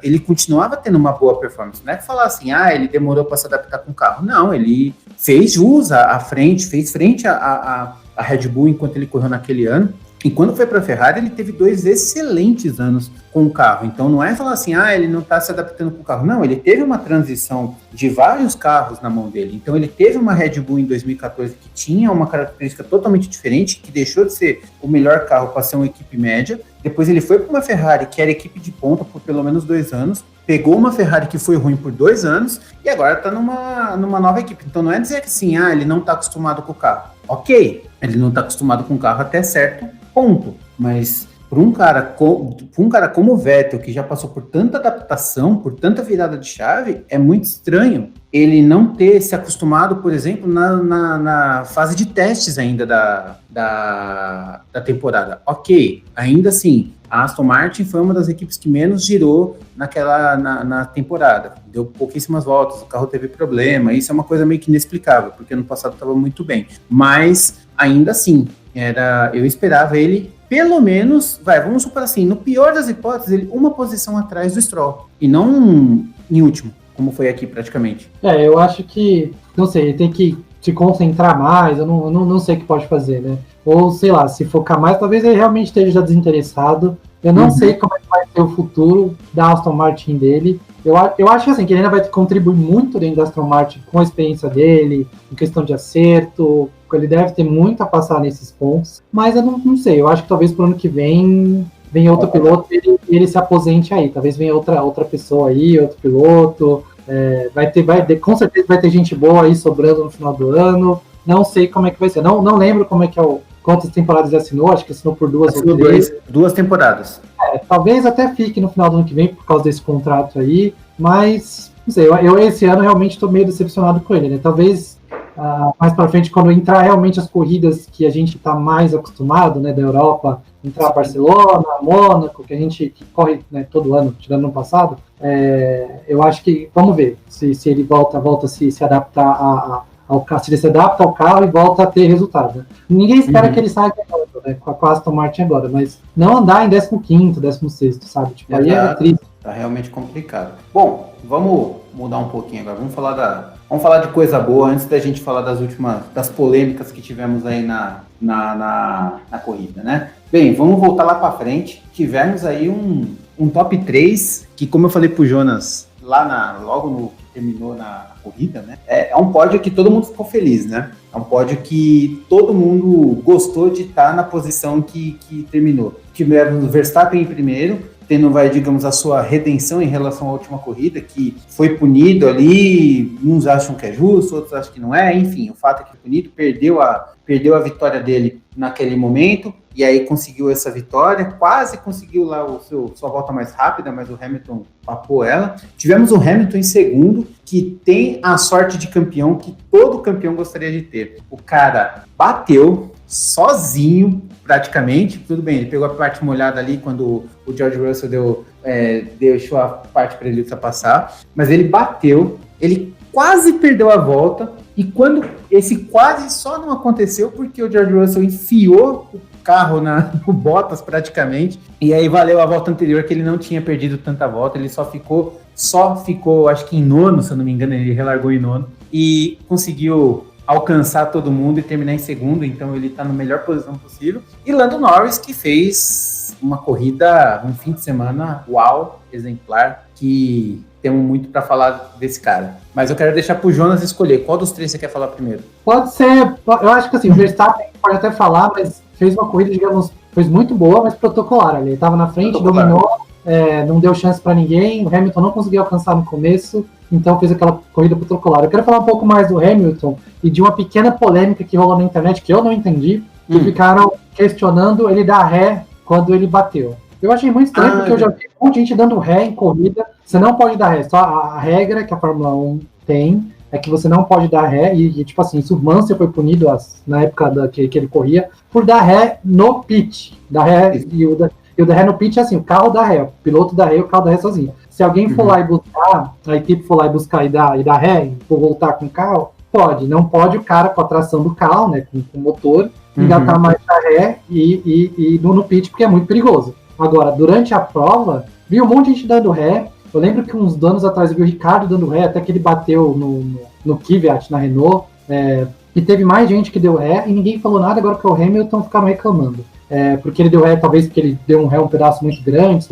ele continuava tendo uma boa performance. Não é que falar assim, ele demorou para se adaptar com o carro. Não, ele fez jus à frente, fez frente à Red Bull enquanto ele correu naquele ano. E quando foi para a Ferrari, ele teve 2 excelentes anos com o carro. Então não é falar assim, ele não está se adaptando com o carro. Não, ele teve uma transição de vários carros na mão dele. Então ele teve uma Red Bull em 2014 que tinha uma característica totalmente diferente, que deixou de ser o melhor carro para ser uma equipe média. Depois ele foi para uma Ferrari que era equipe de ponta por pelo menos 2 anos. Pegou uma Ferrari que foi ruim por 2 anos e agora está numa nova equipe. Então não é dizer que assim, ele não está acostumado com o carro. Ok, ele não está acostumado com o carro até certo ponto, mas para um cara como o Vettel, que já passou por tanta adaptação, por tanta virada de chave, é muito estranho ele não ter se acostumado, por exemplo, na fase de testes ainda da temporada. Ok, ainda assim, a Aston Martin foi uma das equipes que menos girou na temporada. Deu pouquíssimas voltas, o carro teve problema, isso é uma coisa meio que inexplicável, porque no passado estava muito bem. Mas, ainda assim, eu esperava ele, pelo menos, vamos supor assim, no pior das hipóteses, ele uma posição atrás do Stroll, e não em último, como foi aqui praticamente. Eu acho que, não sei, ele tem que se concentrar mais, eu não sei o que pode fazer, né? Ou, sei lá, se focar mais, talvez ele realmente esteja desinteressado. Eu não sei como é que vai ser o futuro da Aston Martin dele. Eu acho assim, que ele ainda vai contribuir muito dentro da Aston Martin com a experiência dele, em questão de acerto, ele deve ter muito a passar nesses pontos, mas eu não sei, eu acho que talvez pro ano que vem outro piloto e ele se aposente aí, talvez venha outra pessoa aí, outro piloto, com certeza vai ter gente boa aí sobrando no final do ano, não sei como é que vai ser, não lembro como é que quantas temporadas ele assinou, acho que assinou por 2 ou 3. 2 temporadas. Talvez até fique no final do ano que vem por causa desse contrato aí, mas não sei, eu esse ano realmente estou meio decepcionado com ele, né? Talvez mais para frente, quando entrar realmente as corridas que a gente está mais acostumado, né, da Europa, entrar Barcelona, Mônaco, que a gente corre, né, todo ano, tirando no passado, eu acho que, vamos ver se ele volta a se adaptar ao carro, se ele se adapta ao carro e volta a ter resultado. Né? Ninguém espera que ele saia né, com a Aston Martin agora, mas não andar em 15º, 16º, sabe? Tipo, aí é triste. Tá realmente complicado. Bom, vamos mudar um pouquinho agora. Vamos falar de coisa boa antes da gente falar das polêmicas que tivemos aí na corrida, né? Bem, vamos voltar lá para frente. Tivemos aí um top 3 que, como eu falei pro Jonas logo no que terminou na corrida, né? É um pódio que todo mundo ficou feliz, né? É um pódio que todo mundo gostou de estar na posição que terminou. Tivemos o Verstappen em primeiro, tendo, digamos, a sua redenção em relação à última corrida, que foi punido ali, uns acham que é justo, outros acham que não é, enfim, o fato é que foi punido, perdeu a vitória dele naquele momento, e aí conseguiu essa vitória, quase conseguiu lá sua volta mais rápida, mas o Hamilton papou ela. Tivemos o Hamilton em segundo, que tem a sorte de campeão que todo campeão gostaria de ter. O cara bateu sozinho, praticamente, tudo bem, ele pegou a parte molhada ali quando o George Russell deixou a parte para ele ultrapassar, mas ele bateu, ele quase perdeu a volta, e quando esse quase só não aconteceu porque o George Russell enfiou o carro no Bottas praticamente, e aí valeu a volta anterior que ele não tinha perdido tanta volta, ele só ficou acho que em nono, se eu não me engano, ele relargou em nono, e conseguiu alcançar todo mundo e terminar em segundo, então ele está na melhor posição possível. E Lando Norris, que fez uma corrida, um fim de semana, exemplar, que temos muito para falar desse cara. Mas eu quero deixar para o Jonas escolher. Qual dos 3 você quer falar primeiro? Pode ser, eu acho que assim, o Verstappen pode até falar, mas fez uma corrida, digamos, fez muito boa, mas protocolar. Ele estava na frente, dominou, não deu chance para ninguém, o Hamilton não conseguiu alcançar no começo, então fez aquela corrida protocolar. Eu quero falar um pouco mais do Hamilton e de uma pequena polêmica que rolou na internet que eu não entendi, que ficaram questionando ele dar ré quando ele bateu. Eu achei muito estranho, porque eu já vi um monte de gente dando ré em corrida. Você não pode dar ré, só a regra que a Fórmula 1 tem é que você não pode dar ré, e tipo assim, isso o Mansell foi punido na época que ele corria, por dar ré no pit. Dar ré, e o dar ré no pit é assim, o carro dá ré, o piloto dá ré e o carro dá ré sozinho. Se alguém for lá e buscar, a equipe for lá e buscar e dar ré, e for voltar com o carro, pode. Não pode o cara com a tração do carro, né, com o motor, engatar mais a ré e no pit, porque é muito perigoso. Agora, durante a prova, vi um monte de gente dando ré. Eu lembro que uns anos atrás eu vi o Ricardo dando ré, até que ele bateu no Kvyat, na Renault, e teve mais gente que deu ré, e ninguém falou nada, agora que o Hamilton ficaram reclamando. Porque ele deu ré, talvez porque ele deu um ré um pedaço muito grande,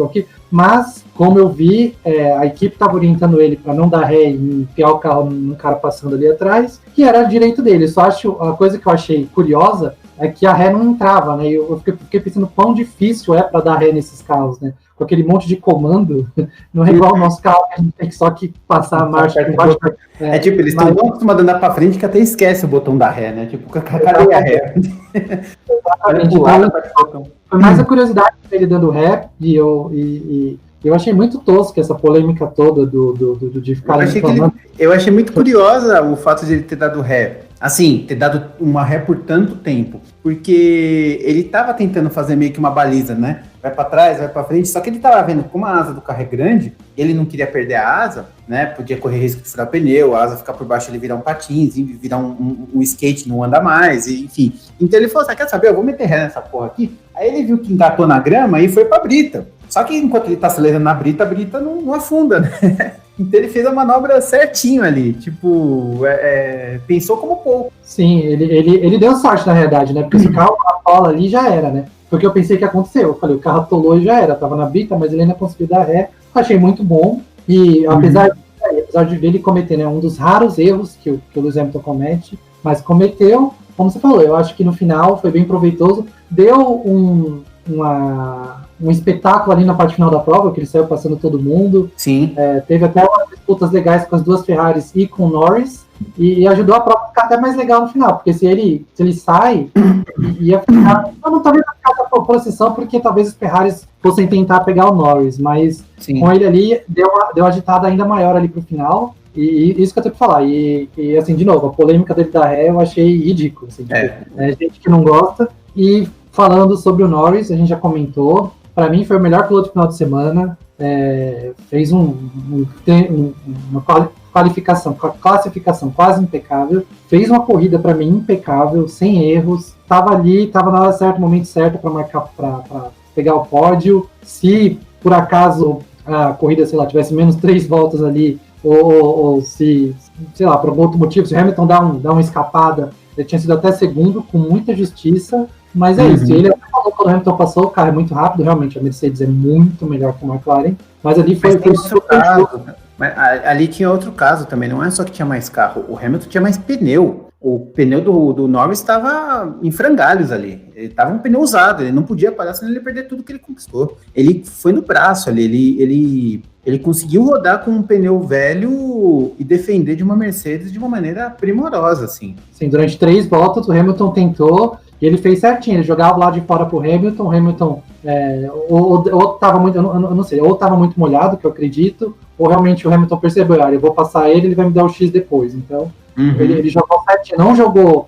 mas, como eu vi, a equipe estava orientando ele para não dar ré e enfiar o carro num cara passando ali atrás, que era direito dele. Só acho, a coisa que eu achei curiosa é que a ré não entrava, né? Eu fiquei pensando quão difícil é para dar ré nesses carros, né? Com aquele monte de comando, não é igual o nosso carro, que a gente tem só que passar a marcha por baixo. Tipo, eles estão tão acostumados a andar para frente que até esquece o botão da ré, né? Tipo, cadê a ré? Exatamente. Foi mais a curiosidade dele dando ré, e eu achei muito tosco essa polêmica toda de ficar eu achei muito curiosa o fato de ele ter dado ré. Assim, ter dado uma ré por tanto tempo. Porque ele tava tentando fazer meio que uma baliza, né? Vai para trás, vai para frente. Só que ele tava vendo como a asa do carro é grande, ele não queria perder a asa, né? Podia correr risco de furar pneu, a asa ficar por baixo, ele virar um patins, virar um skate, não anda mais, enfim. Então ele falou assim, quer saber? Eu vou meter ré nessa porra aqui. Aí ele viu que engatou na grama e foi pra brita. Só que enquanto ele tá acelerando na brita, a brita não afunda, né? Então ele fez a manobra certinho ali, tipo, pensou como pouco. Sim, ele deu sorte na realidade, né? Porque se o carro atola ali, já era, né? Porque eu pensei que aconteceu. Eu falei, o carro atolou e já era, tava na brita, mas ele ainda conseguiu dar ré. Achei muito bom. E apesar de ele cometer, né, um dos raros erros que o Lewis Hamilton comete, mas cometeu, como você falou, eu acho que no final foi bem proveitoso. Deu um espetáculo ali na parte final da prova, que ele saiu passando todo mundo. Sim. Teve até umas disputas legais com as duas Ferraris e com o Norris, e ajudou a prova a ficar até mais legal no final, porque se ele sai, ia ficar... Talvez não ficar essa processão, porque talvez os Ferraris fossem tentar pegar o Norris, mas sim, com ele ali, deu uma agitada ainda maior ali pro final, e isso que eu tenho que falar. E assim, de novo, a polêmica dele da ré eu achei ridículo. Assim, gente que não gosta. E falando sobre o Norris, a gente já comentou, para mim foi o melhor piloto do final de semana, fez uma classificação quase impecável, fez uma corrida para mim impecável, sem erros, estava na hora certa, no momento certo para marcar, para pegar o pódio. Se por acaso a corrida, sei lá, tivesse menos 3 voltas ali, ou se, sei lá, por algum outro motivo, se o Hamilton dá uma escapada, ele tinha sido até segundo, com muita justiça. Mas é isso, ele falou quando o Hamilton passou, o carro é muito rápido, realmente, a Mercedes é muito melhor que a McLaren, mas ali foi super caso, mas ali tinha outro caso também, não é só que tinha mais carro, o Hamilton tinha mais pneu, o pneu do Norris estava em frangalhos ali, ele estava um pneu usado, ele não podia parar, senão ele ia perder tudo que ele conquistou, ele foi no braço ali, ele conseguiu rodar com um pneu velho e defender de uma Mercedes de uma maneira primorosa, assim. Sim, durante 3 voltas o Hamilton tentou, e ele fez certinho, ele jogava lá de fora pro Hamilton, o Hamilton ou tava muito, eu não sei, ou tava muito molhado, que eu acredito, ou realmente o Hamilton percebeu, eu vou passar ele vai me dar o X depois, então ele jogou certinho, não jogou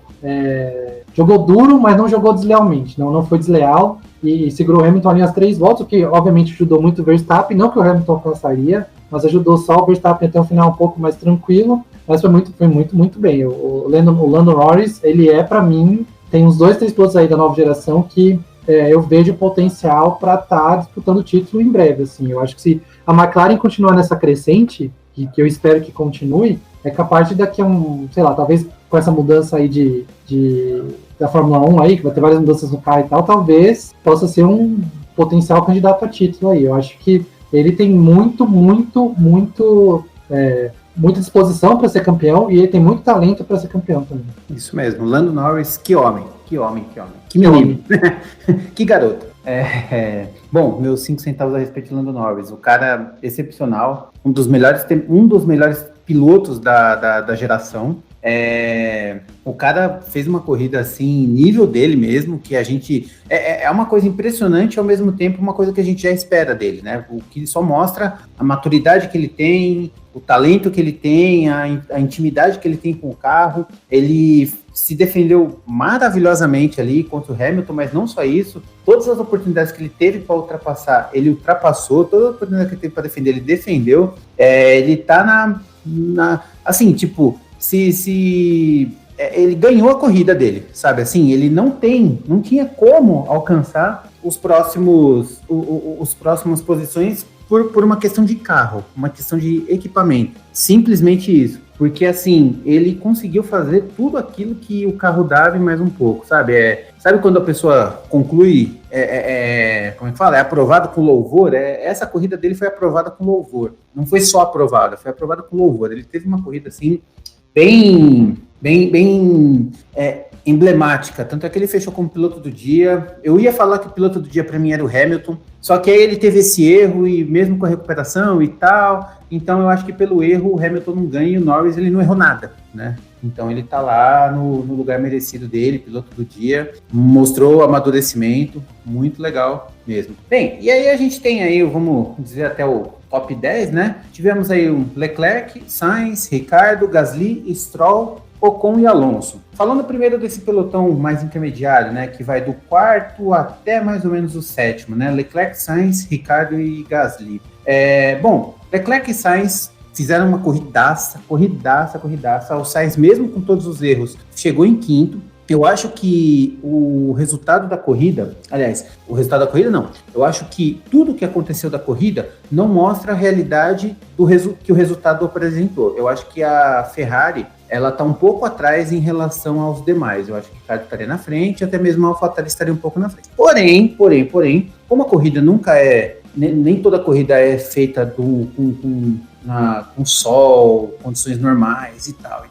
duro, mas não jogou deslealmente, não foi desleal, e segurou o Hamilton ali as 3 voltas, o que obviamente ajudou muito o Verstappen, não que o Hamilton passaria, mas ajudou só o Verstappen até o final um pouco mais tranquilo, mas foi muito bem. O Lando Norris, ele para mim, tem uns 2, 3 pilotos aí da nova geração que eu vejo potencial para estar disputando o título em breve. Assim. Eu acho que se a McLaren continuar nessa crescente, que eu espero que continue, é capaz de daqui a sei lá, talvez com essa mudança aí da Fórmula 1 aí, que vai ter várias mudanças no carro e tal, talvez possa ser um potencial candidato a título aí. Eu acho que ele tem muita disposição para ser campeão e ele tem muito talento para ser campeão também. Isso mesmo, Lando Norris, que homem, que menino, que garoto. Bom, meus 5 centavos a respeito de Lando Norris, o cara excepcional, um dos melhores pilotos da geração, O cara fez uma corrida assim, nível dele mesmo, que a gente... É uma coisa impressionante, ao mesmo tempo uma coisa que a gente já espera dele, né? O que só mostra a maturidade que ele tem, o talento que ele tem, a intimidade que ele tem com o carro. Ele se defendeu maravilhosamente ali contra o Hamilton, mas não só isso. Todas as oportunidades que ele teve para ultrapassar, ele ultrapassou. Toda a oportunidade que ele teve para defender, ele defendeu. Ele tá assim, tipo... ele ganhou a corrida dele, sabe? Assim, ele não tinha como alcançar os próximas posições por uma questão de carro, uma questão de equipamento. Simplesmente isso. Porque, assim, ele conseguiu fazer tudo aquilo que o carro dava e mais um pouco, sabe? Sabe quando a pessoa conclui, como é que fala? É aprovado com louvor? Essa corrida dele foi aprovada com louvor. Não foi só aprovada, foi aprovada com louvor. Ele teve uma corrida, assim, bem emblemática, tanto é que ele fechou como piloto do dia. Eu ia falar que o piloto do dia para mim era o Hamilton, só que aí ele teve esse erro, e mesmo com a recuperação e tal, então eu acho que pelo erro o Hamilton não ganha e o Norris ele não errou nada, né? Então ele tá lá no lugar merecido dele, piloto do dia, mostrou amadurecimento, muito legal mesmo. Bem, e aí a gente tem aí, vamos dizer até o top 10, né? Tivemos aí o Leclerc, Sainz, Ricardo, Gasly, Stroll, Ocon e Alonso. Falando primeiro desse pelotão mais intermediário, né, que vai do quarto até mais ou menos o sétimo, né, Leclerc, Sainz, Ricardo e Gasly. Bom, Leclerc e Sainz fizeram uma corridaça. O Sainz, mesmo com todos os erros, chegou em quinto. Eu acho que o resultado da corrida, eu acho que tudo que aconteceu da corrida não mostra a realidade que o resultado apresentou. Eu acho que a Ferrari, ela está um pouco atrás em relação aos demais. Eu acho que o Ricardo estaria na frente, até mesmo a AlphaTauri estaria um pouco na frente. Porém, como a corrida nunca nem toda corrida é feita com sol, condições normais e tal.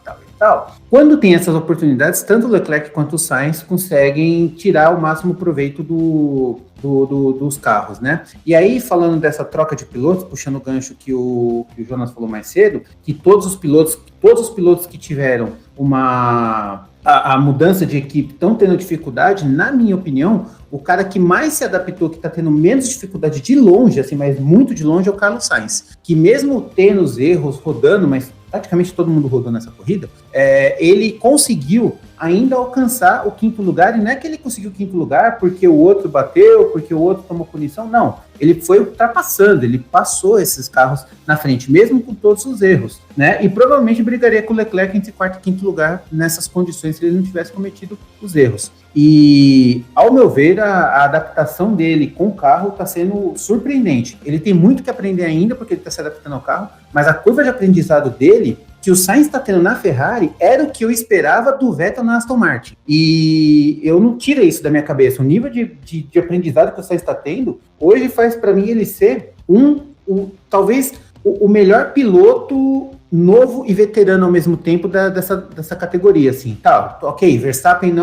Quando tem essas oportunidades, tanto o Leclerc quanto o Sainz conseguem tirar o máximo proveito dos carros, né? E aí, falando dessa troca de pilotos, puxando o gancho que o Jonas falou mais cedo, que todos os pilotos que tiveram a mudança de equipe estão tendo dificuldade, na minha opinião, o cara que mais se adaptou, que está tendo menos dificuldade de longe, assim, mas muito de longe, é o Carlos Sainz, que mesmo tendo os erros, rodando, mas praticamente todo mundo rodou nessa corrida, ele conseguiu ainda alcançar o quinto lugar, e não é que ele conseguiu o quinto lugar porque o outro bateu, porque o outro tomou punição, não. Ele foi ultrapassando, ele passou esses carros na frente, mesmo com todos os erros, né? E provavelmente brigaria com o Leclerc entre quarto e quinto lugar nessas condições se ele não tivesse cometido os erros. E, ao meu ver, a adaptação dele com o carro está sendo surpreendente. Ele tem muito que aprender ainda, porque ele está se adaptando ao carro, mas a curva de aprendizado dele, que o Sainz está tendo na Ferrari, era o que eu esperava do Vettel na Aston Martin. E eu não tiro isso da minha cabeça. O nível de aprendizado que o Sainz está tendo, hoje faz para mim ele ser talvez o melhor piloto novo e veterano ao mesmo tempo dessa categoria, assim. Tá, ok, Verstappen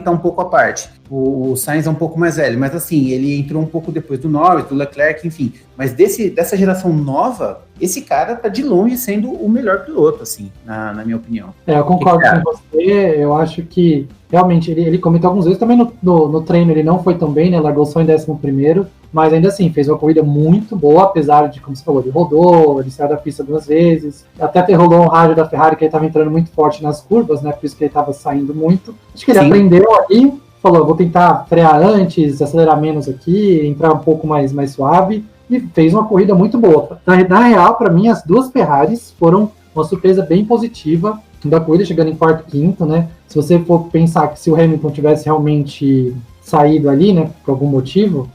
tá um pouco à parte. O Sainz é um pouco mais velho, mas assim, ele entrou um pouco depois do Norris, do Leclerc, enfim. Mas dessa geração nova, esse cara tá de longe sendo o melhor piloto, assim, na minha opinião. Eu concordo com você, eu acho que realmente ele cometeu alguns erros, também no treino ele não foi tão bem, né, largou só em 11º, mas ainda assim, fez uma corrida muito boa, apesar de, como você falou, ele rodou, ele saiu da pista 2 vezes, até rolou um rádio da Ferrari que ele estava entrando muito forte nas curvas, né, por isso que ele estava saindo muito. Acho que ele aprendeu ali, falou, vou tentar frear antes, acelerar menos aqui, entrar um pouco mais suave, e fez uma corrida muito boa. Na real, para mim, as duas Ferraris foram uma surpresa bem positiva da corrida, chegando em quarto e quinto, né? Se você for pensar que se o Hamilton tivesse realmente saído ali, né, por algum motivo,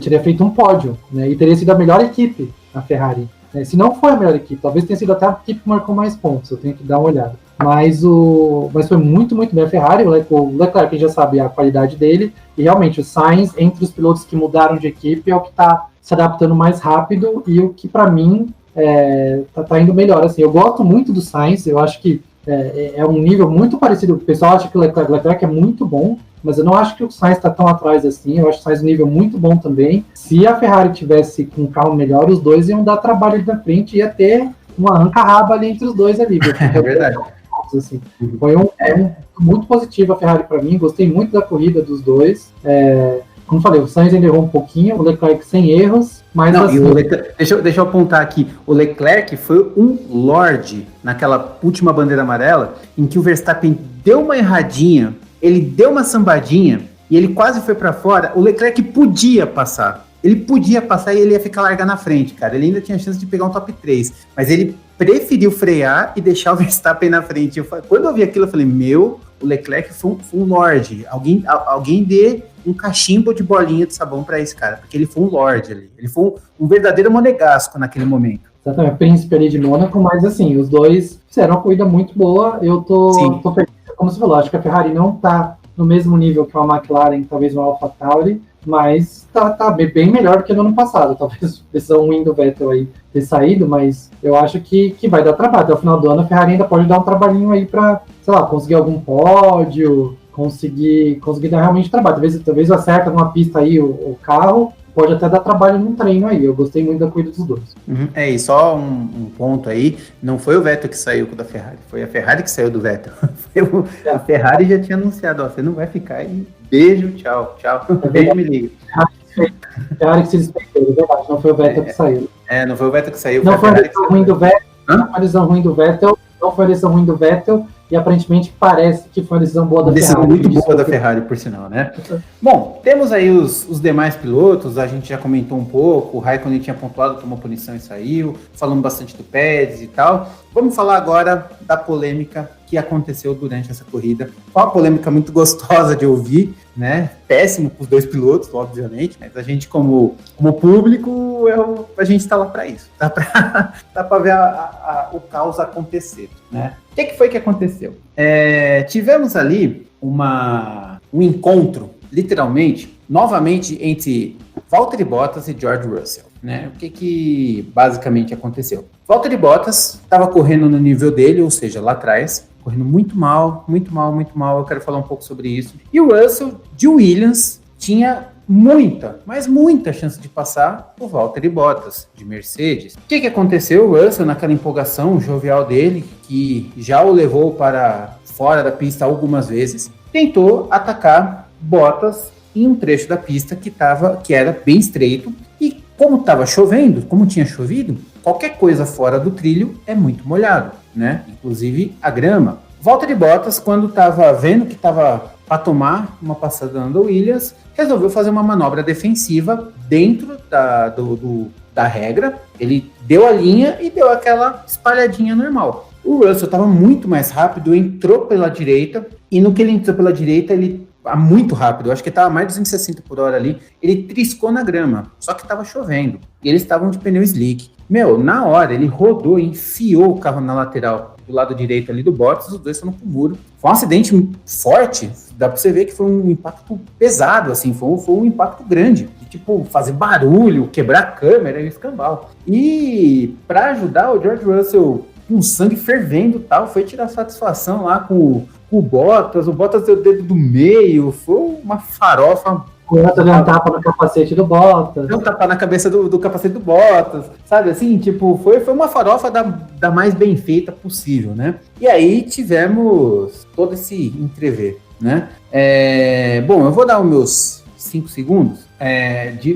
teria feito um pódio, né? E teria sido a melhor equipe, a Ferrari. Se não foi a melhor equipe, talvez tenha sido até a equipe que marcou mais pontos, eu tenho que dar uma olhada. Mas foi muito, muito bem a Ferrari, o Leclerc já sabe a qualidade dele, e realmente o Sainz, entre os pilotos que mudaram de equipe, é o que está se adaptando mais rápido, e o que para mim tá indo melhor. Assim, eu gosto muito do Sainz, eu acho que é um nível muito parecido, o pessoal acha que o Leclerc é muito bom, mas eu não acho que o Sainz está tão atrás assim, eu acho o Sainz um nível muito bom também. Se a Ferrari tivesse com um carro melhor, os dois iam dar trabalho ali na frente, ia ter uma arranca-raba ali entre os dois ali. É verdade. pontos, assim. Foi muito positivo a Ferrari para mim, gostei muito da corrida dos dois. Como falei, o Sainz ainda errou um pouquinho, o Leclerc sem erros, mas não, assim... deixa eu apontar aqui, o Leclerc foi um lorde naquela última bandeira amarela, em que o Verstappen deu uma erradinha, ele deu uma sambadinha, e ele quase foi para fora. O Leclerc podia passar e ele ia ficar largar na frente, cara, ele ainda tinha chance de pegar um top 3, mas ele preferiu frear e deixar o Verstappen na frente. Quando eu vi aquilo, eu falei, o Leclerc foi um lorde, alguém dê um cachimbo de bolinha de sabão para esse cara, porque ele foi um lorde ali, ele foi um verdadeiro monegasco naquele momento. Exatamente, príncipe ali de Mônaco, mas assim, os dois fizeram uma corrida muito boa, eu tô feliz, como você falou, acho que a Ferrari não tá no mesmo nível que uma McLaren, talvez uma AlphaTauri, mas tá bem melhor do que no ano passado, talvez decisão ruim do Vettel aí ter saído, mas eu acho que vai dar trabalho, até o final do ano a Ferrari ainda pode dar um trabalhinho aí pra, sei lá, conseguir algum pódio, conseguir dar realmente trabalho. Talvez acerta numa pista aí o carro, pode até dar trabalho num treino aí. Eu gostei muito da corrida dos dois. E só um ponto aí, não foi o Vettel que saiu da Ferrari, foi a Ferrari que saiu do Vettel. A Ferrari já tinha anunciado, você não vai ficar aí, beijo, tchau, beijo, me liga. Ferrari que se despediu, é verdade, não foi o Vettel que saiu. Não foi o Vettel que saiu. Não foi a decisão ruim do Vettel, não foi a decisão ruim do Vettel, e aparentemente parece que foi uma decisão boa da Ferrari. Decisão muito boa da Ferrari, por sinal, né? Bom, temos aí os demais pilotos, a gente já comentou um pouco, o Raikkonen tinha pontuado, tomou punição e saiu, falamos bastante do Pérez e tal. Vamos falar agora da polêmica que aconteceu durante essa corrida. Foi uma polêmica muito gostosa de ouvir, né? Péssimo para os dois pilotos, obviamente, mas a gente como público, a gente está lá para isso. Dá para ver o caos acontecer, né? O que foi que aconteceu? Tivemos ali um encontro, literalmente, novamente, entre Valtteri Bottas e George Russell, né? O que basicamente aconteceu? Valtteri Bottas estava correndo no nível dele, ou seja, lá atrás, correndo muito mal, eu quero falar um pouco sobre isso. E o Russell, de Williams, tinha muita chance de passar o Valtteri Bottas, de Mercedes. O que aconteceu? O Russell, naquela empolgação jovial dele, que já o levou para fora da pista algumas vezes, tentou atacar Bottas em um trecho da pista que era bem estreito, e como tinha chovido, qualquer coisa fora do trilho é muito molhado, né? Inclusive a grama. Valtteri Bottas, quando estava vendo que estava para tomar uma passada na Williams, resolveu fazer uma manobra defensiva dentro da regra. Ele deu a linha e deu aquela espalhadinha normal. O Russell estava muito mais rápido, entrou pela direita, e no que ele entrou pela direita, ele muito rápido, eu acho que estava mais de 260 por hora ali, ele triscou na grama, só que estava chovendo, e eles estavam de pneu slick. Na hora, ele rodou e enfiou o carro na lateral do lado direito ali do Bottas, os dois foram pro muro. Foi um acidente forte, dá pra você ver que foi um impacto pesado, assim, foi um impacto grande, de, fazer barulho, quebrar a câmera e escambau. E para ajudar, o George Russell, com sangue fervendo e tal, foi tirar satisfação lá com o Bottas deu o dedo do meio, foi uma farofa. O outro deu um tapa no capacete do Bottas. Deu um tapa na cabeça do capacete do Bottas, sabe, assim, foi uma farofa da mais bem feita possível, né? E aí tivemos todo esse entrever, né? Bom, eu vou dar os meus 5 segundos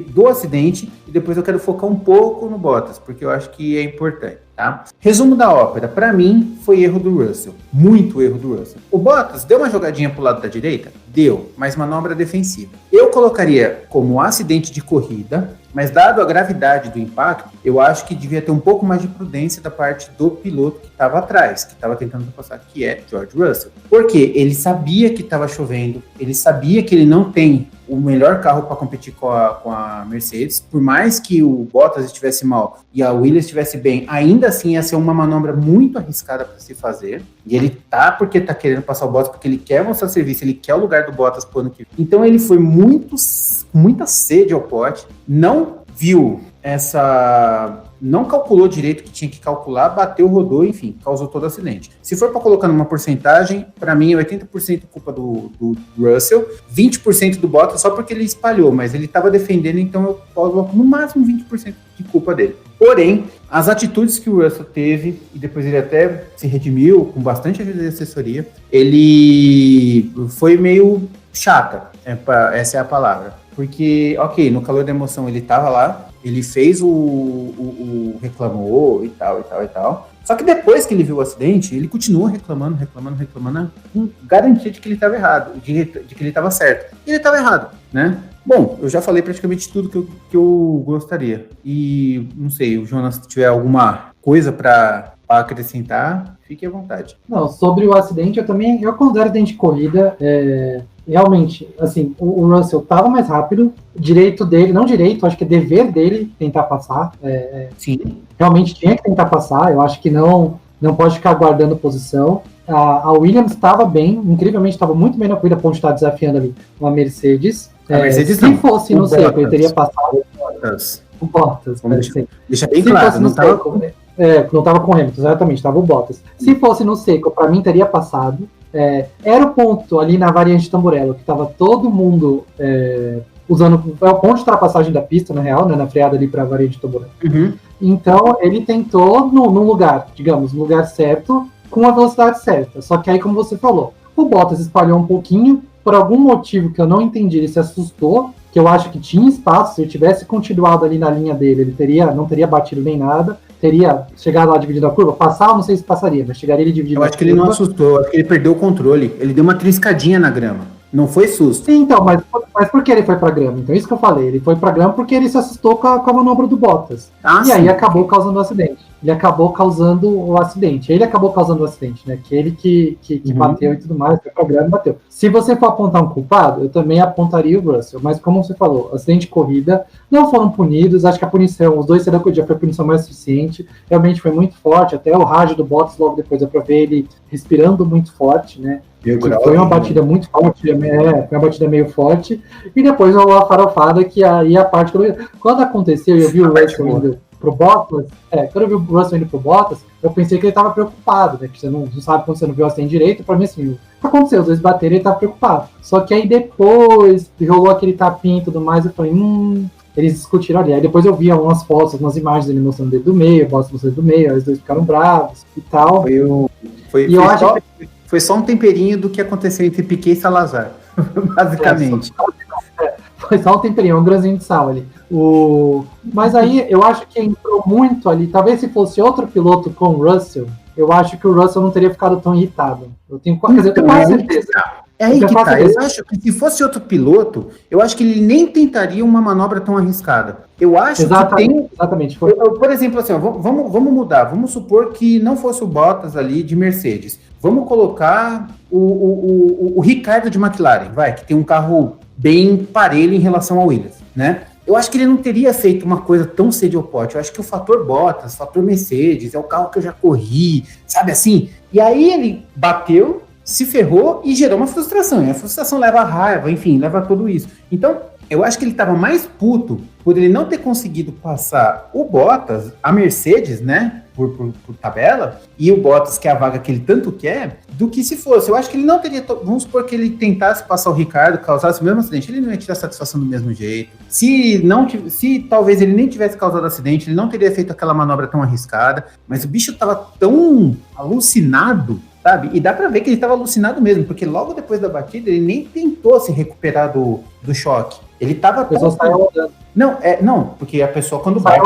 do acidente e depois eu quero focar um pouco no Bottas, porque eu acho que é importante, tá? Resumo da ópera, para mim, foi erro do Russell, muito erro do Russell. O Bottas deu uma jogadinha pro lado da direita? Deu, mas manobra defensiva. Eu colocaria como acidente de corrida, mas dado a gravidade do impacto, eu acho que devia ter um pouco mais de prudência da parte do piloto que estava atrás, que estava tentando passar, que é George Russell. Porque ele sabia que estava chovendo, ele sabia que ele não tem o melhor carro para competir com a Mercedes, por mais que o Bottas estivesse mal e a Williams estivesse bem, ainda assim ia ser uma manobra muito arriscada para se fazer, e ele porque está querendo passar o Bottas, porque ele quer mostrar serviço, ele quer o lugar do Bottas pro ano que vem. Então ele foi muita sede ao pote, não viu não calculou direito o que tinha que calcular, bateu, rodou, enfim, causou todo o acidente. Se for para colocar numa porcentagem, para mim é 80% culpa do Russell, 20% do Bottas só porque ele espalhou, mas ele estava defendendo, então eu coloco no máximo 20% de culpa dele. Porém, as atitudes que o Russell teve, e depois ele até se redimiu com bastante ajuda de assessoria, ele foi meio chata, essa é a palavra. Porque, ok, no calor da emoção ele estava lá, ele fez o reclamou e tal. Só que depois que ele viu o acidente, ele continuou reclamando, com garantia de que ele estava errado, de que ele estava certo. E ele estava errado, né? Bom, eu já falei praticamente tudo que eu gostaria. E, não sei, o Jonas, se tiver alguma coisa para acrescentar, fique à vontade. Não, sobre o acidente, eu considero acidente de corrida, realmente, assim, o Russell estava mais rápido, direito dele, não direito, acho que é dever dele tentar passar. Sim. Realmente tinha que tentar passar, eu acho que não pode ficar guardando posição. A Williams estava bem, incrivelmente estava muito bem na corrida, a ponto de estar desafiando ali uma Mercedes. Se fosse no seco, ele teria passado. O Bottas. Deixa bem claro, não estava com Hamilton, exatamente, estava o Bottas. Se fosse no seco, para mim teria passado. Era o ponto ali na variante Tamburello, que estava todo mundo usando. É o ponto de ultrapassagem da pista, na real, né, na freada ali para a variante Tamburello. Uhum. Então, ele tentou no lugar, digamos, no lugar certo, com a velocidade certa. Só que aí, como você falou, o Bottas espalhou um pouquinho, por algum motivo que eu não entendi, ele se assustou, que eu acho que tinha espaço, se ele tivesse continuado ali na linha dele, ele não teria batido nem nada, teria chegado lá dividindo a curva, passar, não sei se passaria, mas chegaria ele dividindo a curva. Eu acho que ele não assustou, eu acho que ele perdeu o controle, ele deu uma triscadinha na grama. Não foi susto. Sim, então, mas por que ele foi pra grama? Então, isso que eu falei. Ele foi pra grama porque ele se assustou com a manobra do Bottas. Aí acabou causando o acidente. Ele acabou causando o acidente, né? Que ele que bateu e tudo mais, foi pra grama e bateu. Se você for apontar um culpado, eu também apontaria o Russell. Mas como você falou, acidente de corrida, não foram punidos. Acho que a punição, os dois serão que já foi a punição mais suficiente. Realmente foi muito forte. Até o rádio do Bottas logo depois, eu provei ele respirando muito forte, né? Foi uma batida muito forte, foi uma batida meio forte, e depois rolou a farofada, que aí a parte quando aconteceu, eu vi o Russell indo pro Bottas, quando eu vi o Russell indo pro Bottas, eu pensei que ele tava preocupado, né, que você não sabe quando você não viu o acidente direito, pra mim assim, o que aconteceu? Os dois bateram e ele tava preocupado, só que aí depois rolou aquele tapinha e tudo mais, eu falei, eles discutiram ali, aí depois eu vi algumas fotos, algumas imagens dele mostrando o dedo do meio, o Bottas mostrando o dedo do meio, aí os dois ficaram bravos e tal. Foi só um temperinho do que aconteceu entre Piquet e Salazar, basicamente. Foi só um temperinho, um grãozinho de sal ali. Mas aí eu acho que entrou muito ali. Talvez se fosse outro piloto com o Russell, eu acho que o Russell não teria ficado tão irritado. Eu tenho quase certeza. É aí que tá. Eu acho que se fosse outro piloto, eu acho que ele nem tentaria uma manobra tão arriscada. Eu acho Exatamente. Foi. Por exemplo, assim, ó, vamos mudar. Vamos supor que não fosse o Bottas ali de Mercedes. Vamos colocar o Ricardo de McLaren, que tem um carro bem parelho em relação ao Williams, né? Eu acho que ele não teria feito uma coisa tão cedo ao pote. Eu acho que o fator Bottas, o fator Mercedes, é o carro que eu já corri, sabe assim? E aí ele bateu, se ferrou e gerou uma frustração. E a frustração leva a raiva, enfim, leva a tudo isso. Então, eu acho que ele estava mais puto por ele não ter conseguido passar o Bottas, a Mercedes, né, por tabela, e o Bottas, que é a vaga que ele tanto quer, do que se fosse. Eu acho que ele não teria... Vamos supor que ele tentasse passar o Ricardo, causasse o mesmo acidente, ele não ia tirar satisfação do mesmo jeito. Se talvez ele nem tivesse causado acidente, ele não teria feito aquela manobra tão arriscada, mas o bicho estava tão alucinado, sabe? E dá pra ver que ele estava alucinado mesmo, porque logo depois da batida ele nem tentou se recuperar do choque. Ele tava... A pessoa saiu andando. Não, porque a pessoa quando saiu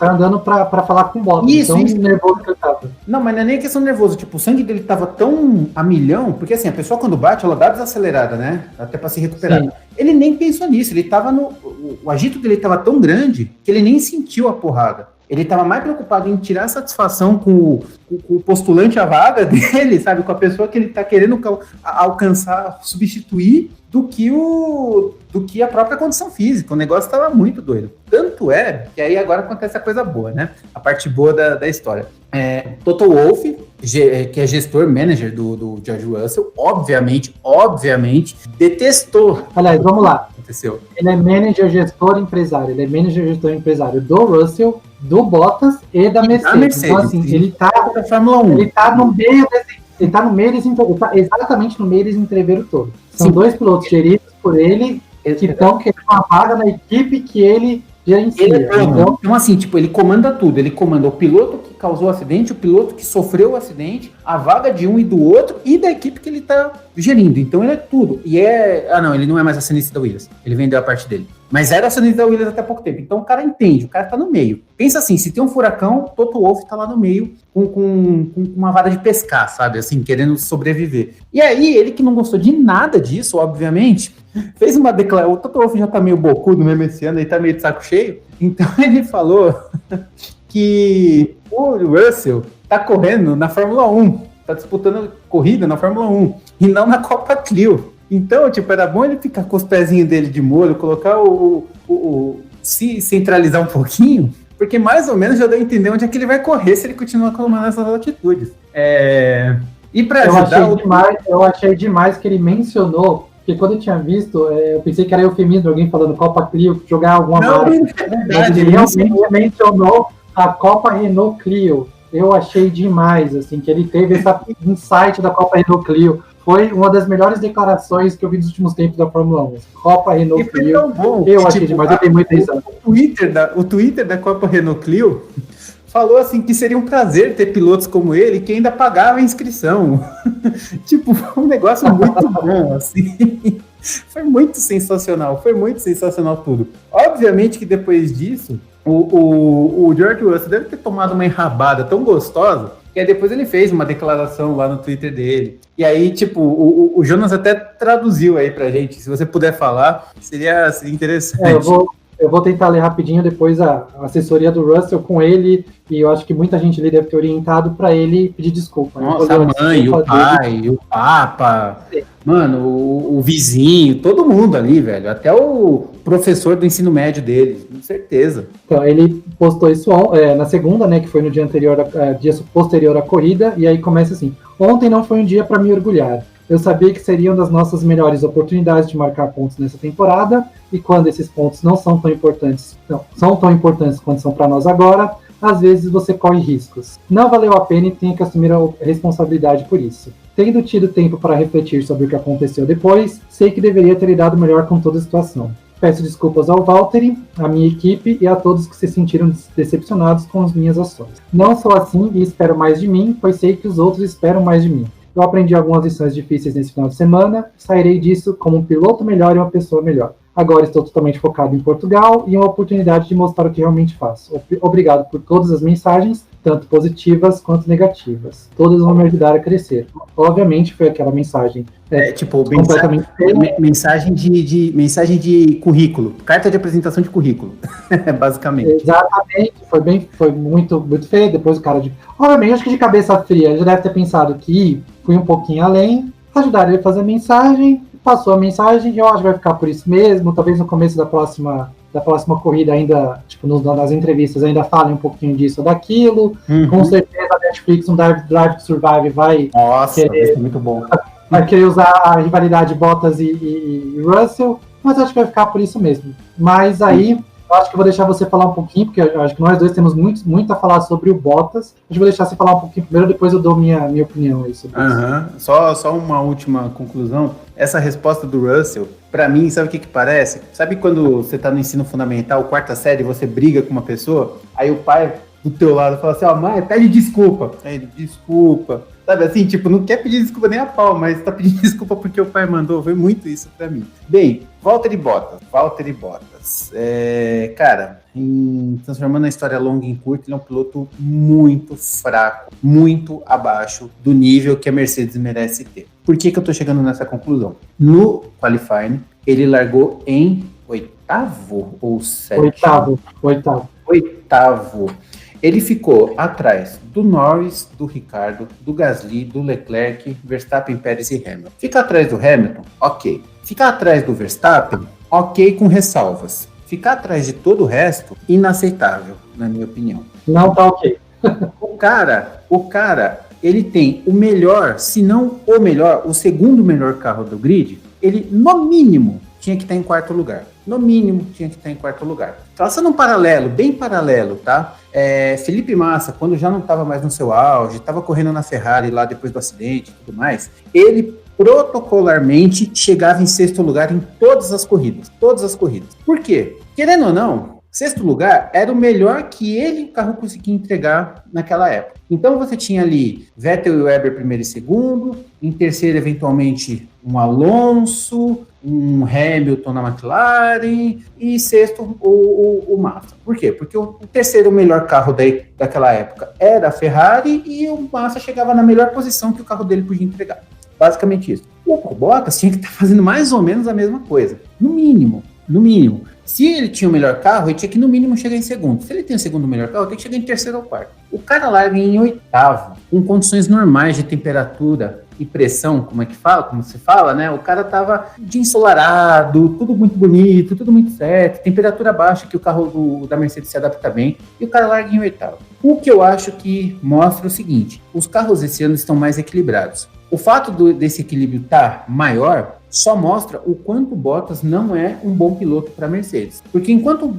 andando pra falar com o Bottas. Isso. Nervoso que ele tava. Não, mas não é nem questão nervoso. Tipo, o sangue dele tava tão a milhão, porque assim, a pessoa quando bate, ela dá desacelerada, né? Até pra se recuperar. Sim. Ele nem pensou nisso, ele tava o agito dele tava tão grande que ele nem sentiu a porrada. Ele estava mais preocupado em tirar satisfação com o postulante à vaga dele, sabe? Com a pessoa que ele está querendo alcançar, substituir, do que a própria condição física. O negócio estava muito doido. Tanto é que aí agora acontece a coisa boa, né? A parte boa da história. Toto Wolff, que é gestor, manager do George Russell, obviamente, detestou. Aliás, vamos lá. Aconteceu. Ele é manager, gestor, empresário. Ele é manager, gestor, empresário do Russell, do Bottas e da Mercedes. Então, assim, ele tá na Fórmula 1. Ele tá no meio exatamente no meio desse entreveiro todo. São dois pilotos geridos por ele que estão querendo uma vaga na equipe que ele gerencia. Ele é dono. Então, assim, tipo, ele comanda tudo. Ele comanda o piloto que causou o acidente, o piloto que sofreu o acidente, a vaga de um e do outro e da equipe que ele tá gerindo. Então, ele é tudo. E não, ele não é mais acionista da Williams. Ele vendeu a parte dele. Mas era acionista da Williams até pouco tempo. Então, o cara entende. O cara tá no meio. Pensa assim, se tem um furacão, Toto Wolff tá lá no meio com uma vara de pescar, sabe? Assim, querendo sobreviver. E aí, ele que não gostou de nada disso, obviamente, fez uma declaração. O Toto Wolff já tá meio bocudo mesmo esse ano, ele tá meio de saco cheio. Então, ele falou que o Russell tá correndo na Fórmula 1, tá disputando corrida na Fórmula 1 e não na Copa Clio. Então, tipo, era bom ele ficar com os pezinhos dele de molho, colocar se centralizar um pouquinho, porque mais ou menos já deu a entender onde é que ele vai correr se ele continuar tomando essas atitudes. E para ajudar... Eu achei demais que ele mencionou, porque quando eu tinha visto, eu pensei que era eufemismo, alguém falando Copa Clio, jogar alguma marca. Ele realmente mencionou a Copa Renault Clio. Eu achei demais, assim, que ele teve esse insight da Copa Renault Clio. Foi uma das melhores declarações que eu vi nos últimos tempos da Fórmula 1. Copa Renault Clio. Tão bom, eu achei demais, eu tenho muita risada. O Twitter da Copa Renault Clio falou assim que seria um prazer ter pilotos como ele que ainda pagava a inscrição. Tipo, foi um negócio muito bom, assim. Foi muito sensacional tudo. Obviamente que depois disso, o George Russell deve ter tomado uma enrabada tão gostosa que aí depois ele fez uma declaração lá no Twitter dele. E aí, tipo, o Jonas até traduziu aí pra gente. Se você puder falar, seria interessante. Eu vou tentar ler rapidinho depois a assessoria do Russell com ele, e eu acho que muita gente ali deve ter orientado para ele pedir desculpa. Nossa, a mãe, o pai, o papa, mano, o vizinho, todo mundo ali, velho. Até o professor do ensino médio dele, com certeza. Então, ele postou isso na segunda, né, que foi no dia posterior à corrida, e aí começa assim: ontem não foi um dia para me orgulhar. Eu sabia que seriam das nossas melhores oportunidades de marcar pontos nessa temporada, e quando esses pontos não são tão importantes quanto são para nós agora, às vezes você corre riscos. Não valeu a pena e tenho que assumir a responsabilidade por isso. Tendo tido tempo para refletir sobre o que aconteceu depois, sei que deveria ter lidado melhor com toda a situação. Peço desculpas ao Valtteri, à minha equipe e a todos que se sentiram decepcionados com as minhas ações. Não sou assim e espero mais de mim, pois sei que os outros esperam mais de mim. Eu aprendi algumas lições difíceis nesse final de semana, sairei disso como um piloto melhor e uma pessoa melhor. Agora estou totalmente focado em Portugal e uma oportunidade de mostrar o que realmente faço. Obrigado por todas as mensagens, tanto positivas quanto negativas. Todas vão me ajudar a crescer. Obviamente foi aquela mensagem. Mensagem de currículo, carta de apresentação de currículo, basicamente. Exatamente, foi muito, muito feio. Depois o cara obviamente, acho que de cabeça fria, ele já deve ter pensado que fui um pouquinho além, ajudaram ele a fazer a mensagem, passou a mensagem, eu acho que vai ficar por isso mesmo. Talvez no começo da próxima corrida ainda, tipo, nas entrevistas ainda falem um pouquinho disso ou daquilo. Com certeza a Netflix, um Drive to Survive vai querer, muito bom. Vai querer usar a rivalidade Bottas e Russell, mas acho que vai ficar por isso mesmo. Mas aí, eu acho que eu vou deixar você falar um pouquinho, porque eu acho que nós dois temos muito a falar sobre o Bottas. Eu vou deixar você falar um pouquinho primeiro, depois eu dou minha opinião aí sobre isso. Só uma última conclusão. Essa resposta do Russell, pra mim, sabe o que parece? Sabe quando você tá no ensino fundamental, quarta série, você briga com uma pessoa, aí o pai do teu lado fala assim, mãe, pede desculpa. Aí ele, desculpa. Sabe assim, tipo, não quer pedir desculpa nem a pau, mas tá pedindo desculpa porque o pai mandou. Foi muito isso pra mim. Bem, Valtteri Bottas. Cara, transformando a história longa em curta, ele é um piloto muito fraco, muito abaixo do nível que a Mercedes merece ter. Por que eu tô chegando nessa conclusão? No qualifying, ele largou em oitavo ou sétimo? Oitavo. Ele ficou atrás do Norris, do Ricardo, do Gasly, do Leclerc, Verstappen, Pérez e Hamilton. Ficar atrás do Hamilton, ok. Ficar atrás do Verstappen, ok, com ressalvas. Ficar atrás de todo o resto, inaceitável, na minha opinião. Não tá ok. O cara, ele tem o melhor, se não o melhor, o segundo melhor carro do grid. Ele, no mínimo, tinha que estar em quarto lugar. Traçando um paralelo, bem paralelo, tá? Felipe Massa, quando já não estava mais no seu auge, estava correndo na Ferrari lá depois do acidente e tudo mais, ele protocolarmente chegava em sexto lugar em todas as corridas. Por quê? Querendo ou não, Sexto lugar era o melhor que ele, o carro, conseguia entregar naquela época. Então você tinha ali Vettel e Webber primeiro e segundo, em terceiro, eventualmente, um Alonso, um Hamilton na McLaren, e sexto, o Massa. Por quê? Porque o terceiro melhor carro daquela época era a Ferrari, e o Massa chegava na melhor posição que o carro dele podia entregar. Basicamente isso. O Bottas tinha que estar fazendo mais ou menos a mesma coisa. No mínimo. Se ele tinha o melhor carro, ele tinha que no mínimo chegar em segundo. Se ele tem o segundo melhor carro, ele tem que chegar em terceiro ou quarto. O cara larga em oitavo, com condições normais de temperatura e pressão, como se fala, né? O cara tava de ensolarado, tudo muito bonito, tudo muito certo, temperatura baixa que o carro da Mercedes se adapta bem, e o cara larga em oitavo. O que eu acho que mostra o seguinte: os carros esse ano estão mais equilibrados. O fato desse equilíbrio estar maior só mostra o quanto o Bottas não é um bom piloto para a Mercedes. Porque enquanto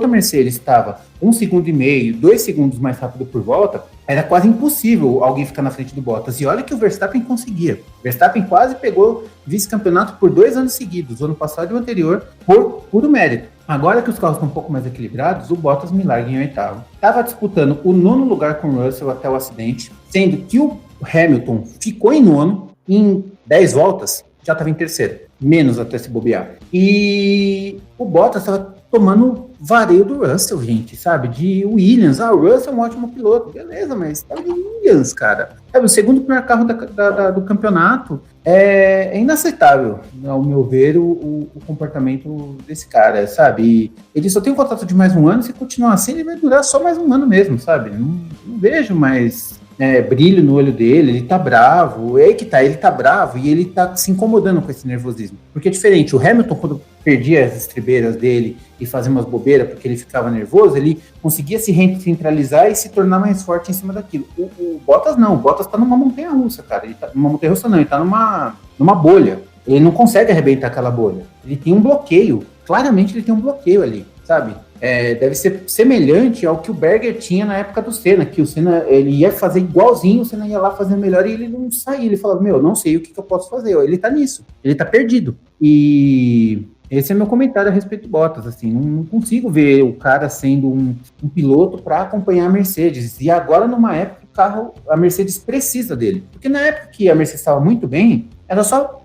a Mercedes estava 1,5 segundos, 2 segundos mais rápido por volta, era quase impossível alguém ficar na frente do Bottas. E olha que o Verstappen conseguia. Verstappen quase pegou vice-campeonato por 2 anos seguidos, o ano passado e o anterior, por puro mérito. Agora que os carros estão um pouco mais equilibrados, o Bottas me larga em oitavo. Estava disputando o 9º lugar com o Russell até o acidente, sendo que o Hamilton ficou em 9º, em 10 voltas, já estava em terceiro, menos até se bobear. E o Bottas estava tomando vareio do Russell, gente, sabe? De Williams. O Russell é um ótimo piloto, beleza, mas estava de Williams, cara. Sabe, o segundo melhor carro do campeonato é inaceitável, ao meu ver, o comportamento desse cara, sabe? E ele só tem um contrato de mais um ano, se continuar assim, ele vai durar só mais um ano mesmo, sabe? Não vejo mais brilho no olho dele, ele tá bravo, é aí que tá, ele tá bravo e ele tá se incomodando com esse nervosismo. Porque é diferente, o Hamilton, quando perdia as estribeiras dele e fazia umas bobeiras porque ele ficava nervoso, ele conseguia se recentralizar e se tornar mais forte em cima daquilo. O Bottas não, o Bottas tá numa montanha-russa, cara, ele tá numa montanha-russa não, ele tá numa bolha, ele não consegue arrebentar aquela bolha, ele tem um bloqueio, claramente ele tem um bloqueio ali, sabe? Deve ser semelhante ao que o Berger tinha na época do Senna, que o Senna ele ia fazer igualzinho, o Senna ia lá fazer melhor e ele não saía, ele falava, não sei o que eu posso fazer, ele tá nisso, ele tá perdido. E esse é meu comentário a respeito do Bottas, assim, não consigo ver o cara sendo um piloto para acompanhar a Mercedes, e agora numa época a Mercedes precisa dele, porque na época que a Mercedes estava muito bem, era só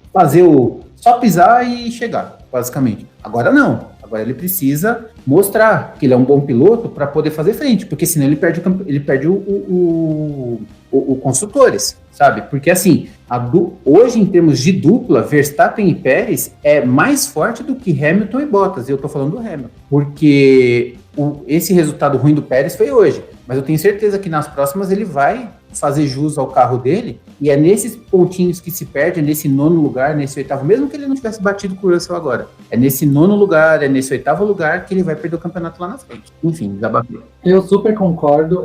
só pisar e chegar, basicamente. Agora não. Agora ele precisa mostrar que ele é um bom piloto para poder fazer frente, porque senão ele perde o construtores, sabe? Porque assim, hoje em termos de dupla, Verstappen e Pérez é mais forte do que Hamilton e Bottas, e eu tô falando do Hamilton, porque esse resultado ruim do Pérez foi hoje, mas eu tenho certeza que nas próximas ele vai fazer jus ao carro dele, e é nesses pontinhos que se perde, é nesse 9º lugar, nesse 8º, mesmo que ele não tivesse batido com o Russell agora, é nesse 9º lugar, é nesse 8º lugar que ele vai perder o campeonato lá na frente. Enfim, desabafei. Eu super concordo,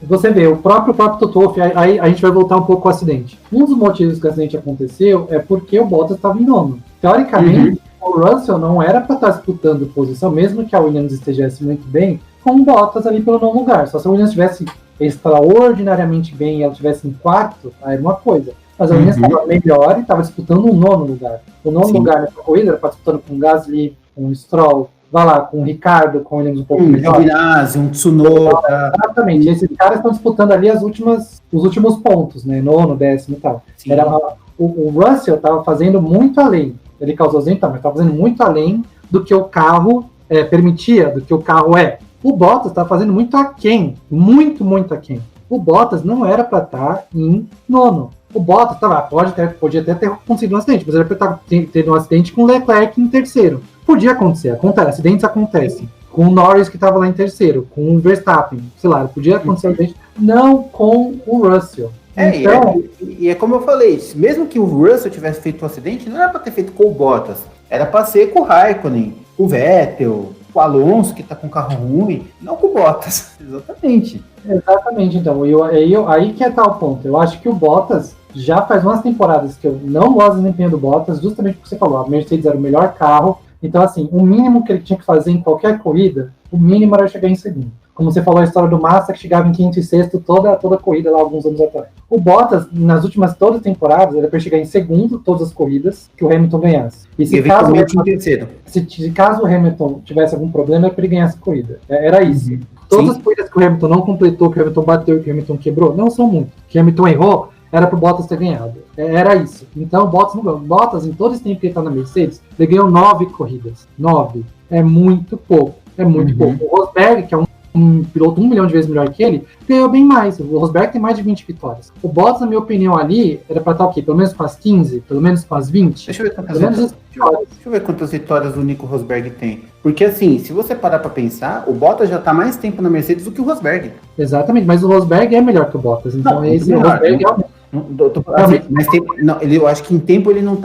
você vê, o próprio Toto Wolff, aí a gente vai voltar um pouco ao acidente. Um dos motivos que o acidente aconteceu é porque o Bottas estava em 9º. Teoricamente, o Russell não era para estar disputando posição, mesmo que a Williams estivesse muito bem, com o Bottas ali pelo 9º lugar. Só se a Williams estivesse extraordinariamente bem e ela estivesse em 4º, aí era uma coisa. Mas a Williams estava melhor e estava disputando o 9º lugar. O 9º lugar nessa corrida era disputando com o Gasly, com o Stroll, vai lá, com o Ricardo, com o Williams um pouco melhor. Um Tsunoda. Exatamente. Esses caras estão disputando ali os últimos pontos, né? 9º, 10º e tal. O Russell estava fazendo muito além. Ele causou acidente, mas estava fazendo muito além do que o carro permitia, do que o carro é. O Bottas estava fazendo muito aquém, muito aquém. O Bottas não era para estar em 9º. O Bottas podia até ter conseguido um acidente, mas ele estava tendo um acidente com o Leclerc em 3º. Podia acontecer, acidentes acontecem. Com o Norris que estava lá em 3º, com o Verstappen, sei lá, podia acontecer um acidente, não com o Russell. Então, é como eu falei, mesmo que o Russell tivesse feito um acidente, não era para ter feito com o Bottas, era para ser com o Raikkonen, o Vettel, o Alonso, que tá com carro ruim, não com o Bottas. Exatamente, então, aí que é tal ponto. Eu acho que o Bottas já faz umas temporadas que eu não gosto do desempenho do Bottas, justamente porque você falou, a Mercedes era o melhor carro, então assim, o mínimo que ele tinha que fazer em qualquer corrida, o mínimo era chegar em segundo. como você falou, a história do Massa, que chegava em quinto e sexto toda a corrida lá alguns anos atrás. O Bottas, nas últimas todas as temporadas, era para chegar em segundo todas as corridas que o Hamilton ganhasse. E se caso o Hamilton tivesse algum problema, era para ele ganhar essa corrida. Era isso. Uhum. Todas as corridas que o Hamilton não completou, que o Hamilton bateu, que o Hamilton quebrou, não são muitas. Que o Hamilton errou, era pro Bottas ter ganhado. Era isso. Então o Bottas não ganhou. Bottas, em todo esse tempo que ele tá na Mercedes, ele ganhou 9 corridas. 9. É muito pouco. É muito pouco. O Rosberg, que é um piloto 1 milhão de vezes melhor que ele, ganhou bem mais. O Rosberg tem mais de 20 vitórias. O Bottas, na minha opinião, ali, era pra estar o quê? Pelo menos com as 15? Pelo menos com as 20? Deixa eu ver quantas vitórias o Nico Rosberg tem. Porque, assim, se você parar pra pensar, o Bottas já tá mais tempo na Mercedes do que o Rosberg. Exatamente, mas o Rosberg é melhor que o Bottas. Então, não, esse Rosberg eu acho que em tempo ele não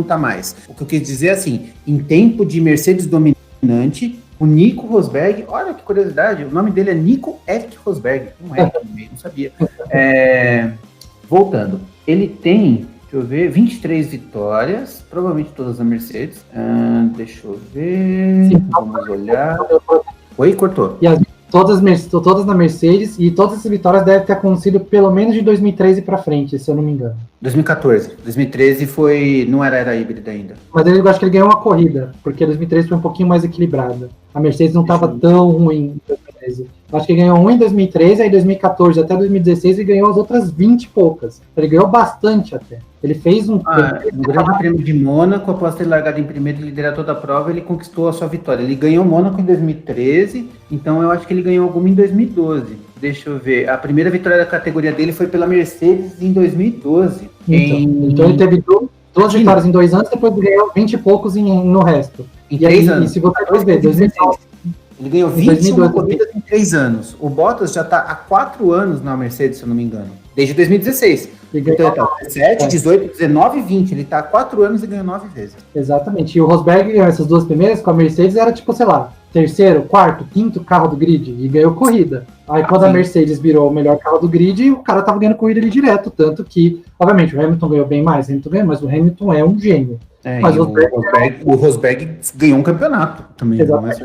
tá mais. O que eu quis dizer é assim, em tempo de Mercedes dominante, o Nico Rosberg, olha que curiosidade, o nome dele é Nico Eric Rosberg, não sabia. Voltando, ele tem, deixa eu ver, 23 vitórias, provavelmente todas na Mercedes. Deixa eu ver, vamos olhar. Oi, cortou. E as todas na Mercedes, e todas essas vitórias devem ter acontecido pelo menos de 2013 para frente, se eu não me engano. 2014. 2013 não era híbrida ainda. Mas eu acho que ele ganhou uma corrida, porque 2013 foi um pouquinho mais equilibrada. A Mercedes não estava tão ruim em 2013. Acho que ele ganhou um em 2013, aí 2014 até 2016 ele ganhou as outras 20 e poucas. Ele ganhou bastante até. Ele fez no Grande Prêmio de Mônaco, após ter largado em primeiro e liderar toda a prova, ele conquistou a sua vitória. Ele ganhou Mônaco em 2013, então eu acho que ele ganhou alguma em 2012. Deixa eu ver. A primeira vitória da categoria dele foi pela Mercedes em 2012. Então ele teve duas vitórias em 2 anos, depois ganhou 20 e poucos no resto. Em 3 anos. E se você for ver, 2016. Ele ganhou 21 corridas em 3 anos. O Bottas já está há 4 anos na Mercedes, se eu não me engano. Desde 2016. Então ele tá 17, 18, 19 e 20. Ele está há 4 anos e ganhou 9 vezes. Exatamente. E o Rosberg ganhou essas 2 primeiras com a Mercedes, era tipo, sei lá, terceiro, quarto, quinto carro do grid e ganhou corrida. Aí quando a Mercedes virou o melhor carro do grid, o cara tava ganhando corrida ali direto, tanto que, obviamente, o Hamilton ganhou bem mais, mas o Hamilton é um gênio. Mas o Rosberg ganhou um campeonato também. Exatamente.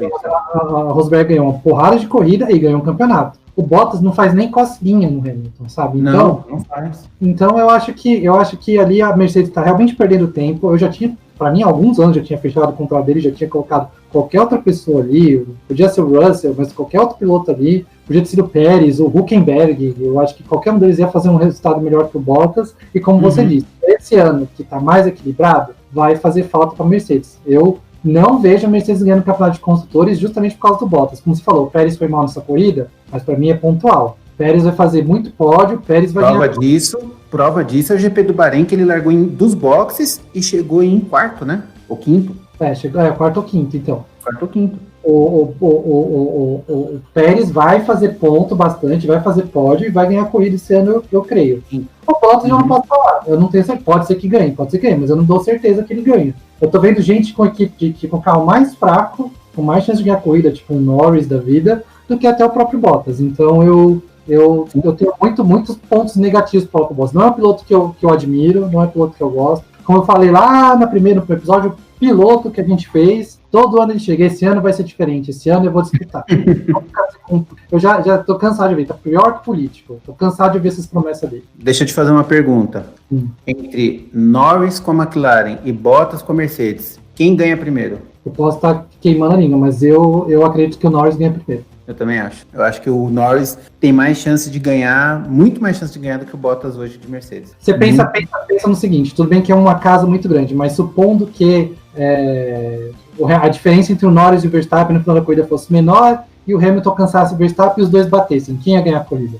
A Rosberg ganhou uma porrada de corrida e ganhou um campeonato. O Bottas não faz nem cosquinha no Hamilton, sabe? Então, não faz. Então eu acho que ali a Mercedes está realmente perdendo tempo. Eu já tinha, para mim, há alguns anos já tinha fechado o contrato dele, já tinha colocado qualquer outra pessoa ali, podia ser o Russell, mas qualquer outro piloto ali, podia ter sido o Pérez, o Hülkenberg. Eu acho que qualquer um deles ia fazer um resultado melhor que o Bottas. E como você disse, esse ano que está mais equilibrado, vai fazer falta para a Mercedes. Eu não vejo a Mercedes ganhando o campeonato de construtores justamente por causa do Bottas. Como você falou, o Pérez foi mal nessa corrida, mas para mim é pontual. O Pérez vai fazer muito pódio, o Pérez vai ganhar. Prova disso é o GP do Bahrein, que ele largou dos boxes e chegou em quarto, né? Ou quinto. Quarto ou quinto, então. Quarto ou quinto. O Pérez vai fazer ponto bastante, vai fazer pódio e vai ganhar a corrida esse ano, eu creio. Sim. O Bottas eu não posso falar, eu não tenho certeza, pode ser que ganhe, mas eu não dou certeza que ele ganhe. Eu tô vendo gente com equipe com carro mais fraco, com mais chance de ganhar a corrida, tipo um Norris da vida, do que até o próprio Bottas. Então eu tenho muitos pontos negativos para o Bottas. Não é um piloto que eu admiro, não é um piloto que eu gosto. Como eu falei lá no primeiro episódio, o piloto que a gente fez, todo ano ele chega, esse ano vai ser diferente, esse ano eu vou disputar. Eu já tô cansado de ver, tá pior que político, tô cansado de ver essas promessas dele. Deixa eu te fazer uma pergunta. Entre Norris com a McLaren e Bottas com a Mercedes, quem ganha primeiro? Eu posso estar queimando a língua, mas eu acredito que o Norris ganha primeiro. Eu também acho. Eu acho que o Norris tem mais chance de ganhar, muito mais chance de ganhar do que o Bottas hoje de Mercedes. Você pensa no seguinte, tudo bem que é uma casa muito grande, mas supondo que a diferença entre o Norris e o Verstappen no final da corrida fosse menor e o Hamilton alcançasse o Verstappen e os dois batessem, quem ia ganhar a corrida?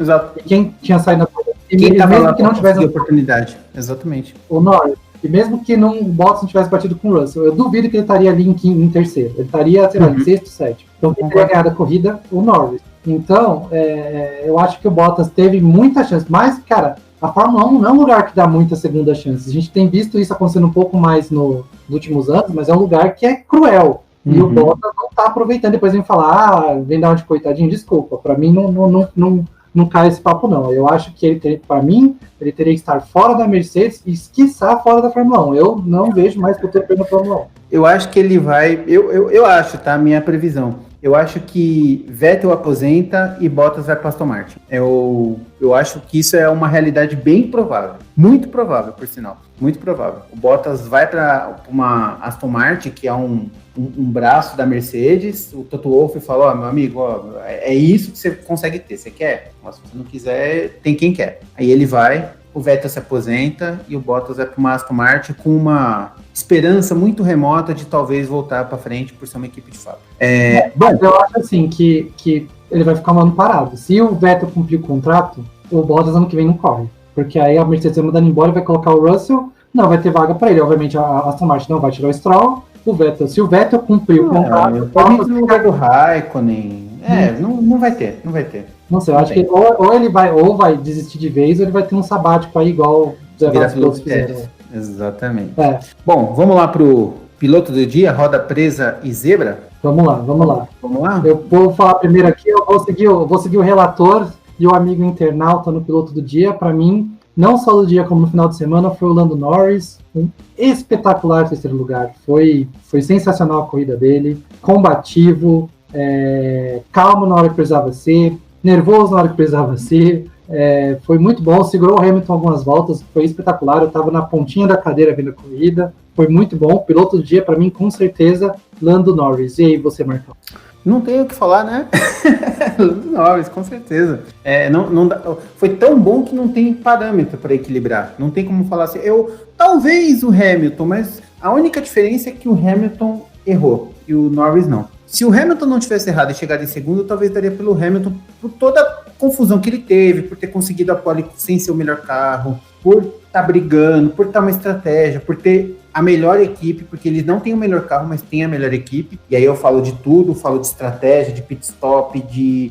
Exato. E quem tinha saído da corrida? Quem estava lá que não tivesse oportunidade. Exatamente. O Norris. E mesmo que o Bottas não tivesse batido com o Russell, eu duvido que ele estaria ali em terceiro. Ele estaria, sei lá, em sexto, sétimo. Então, quem teria ganhado a corrida, o Norris. Então, eu acho que o Bottas teve muita chance. Mas, cara, a Fórmula 1 não é um lugar que dá muita segunda chance. A gente tem visto isso acontecendo um pouco mais nos últimos anos, mas é um lugar que é cruel. E o Bottas não está aproveitando. Depois vem falar, vem dar uma de coitadinho. Desculpa, para mim não cai esse papo, não. Eu acho que ele teria que estar fora da Mercedes e, quiçá, fora da Fórmula 1. Eu não vejo mais futuro na Fórmula 1. Eu acho que ele vai... Eu acho, tá? Minha previsão. Eu acho que Vettel aposenta e Bottas vai para Aston Martin. Eu acho que isso é uma realidade bem provável. Muito provável, por sinal. Muito provável. O Bottas vai para uma Aston Martin, que é um braço da Mercedes. O Toto Wolff falou, meu amigo, é isso que você consegue ter. Você quer? Mas se você não quiser, tem quem quer. Aí ele vai, o Vettel se aposenta e o Bottas vai para uma Aston Martin com uma esperança muito remota de talvez voltar para frente por ser uma equipe de fato. Bom, eu acho assim que ele vai ficar um ano parado. Se o Vettel cumprir o contrato, o Bottas ano que vem não corre. Porque aí a Mercedes vai mandando embora e vai colocar o Russell, não vai ter vaga para ele. Obviamente a Aston Martin não vai tirar o Stroll. Se o Vettel cumprir o contrato, o Bottas no lugar do Raikkonen. Não vai ter. Não sei, eu acho que ou ele vai desistir de vez, ou ele vai ter um sabático aí igual os pilotos fizeram. Exatamente. Bom, vamos lá pro piloto do dia, roda presa e zebra? Vamos lá. Eu vou falar primeiro aqui, eu vou seguir o relator e o amigo internauta no piloto do dia. Para mim, não só do dia como no final de semana, foi o Lando Norris, um espetacular terceiro lugar. Foi sensacional a corrida dele, combativo, calmo na hora que precisava ser, nervoso na hora que precisava ser. Foi muito bom, segurou o Hamilton algumas voltas, foi espetacular. Eu estava na pontinha da cadeira vendo a corrida, foi muito bom. Piloto do dia, para mim, com certeza, Lando Norris. E aí, você, Marcão? Não tenho o que falar, né? Lando Norris, com certeza. Não dá, foi tão bom que não tem parâmetro para equilibrar. Não tem como falar assim. Talvez o Hamilton, mas a única diferença é que o Hamilton errou e o Norris não. Se o Hamilton não tivesse errado e chegado em segundo, talvez daria pelo Hamilton por toda a confusão que ele teve, por ter conseguido a pole sem ser o melhor carro, por estar brigando, por estar uma estratégia, por ter a melhor equipe, porque eles não têm o melhor carro, mas têm a melhor equipe. E aí eu falo de tudo, falo de estratégia, de pit stop, de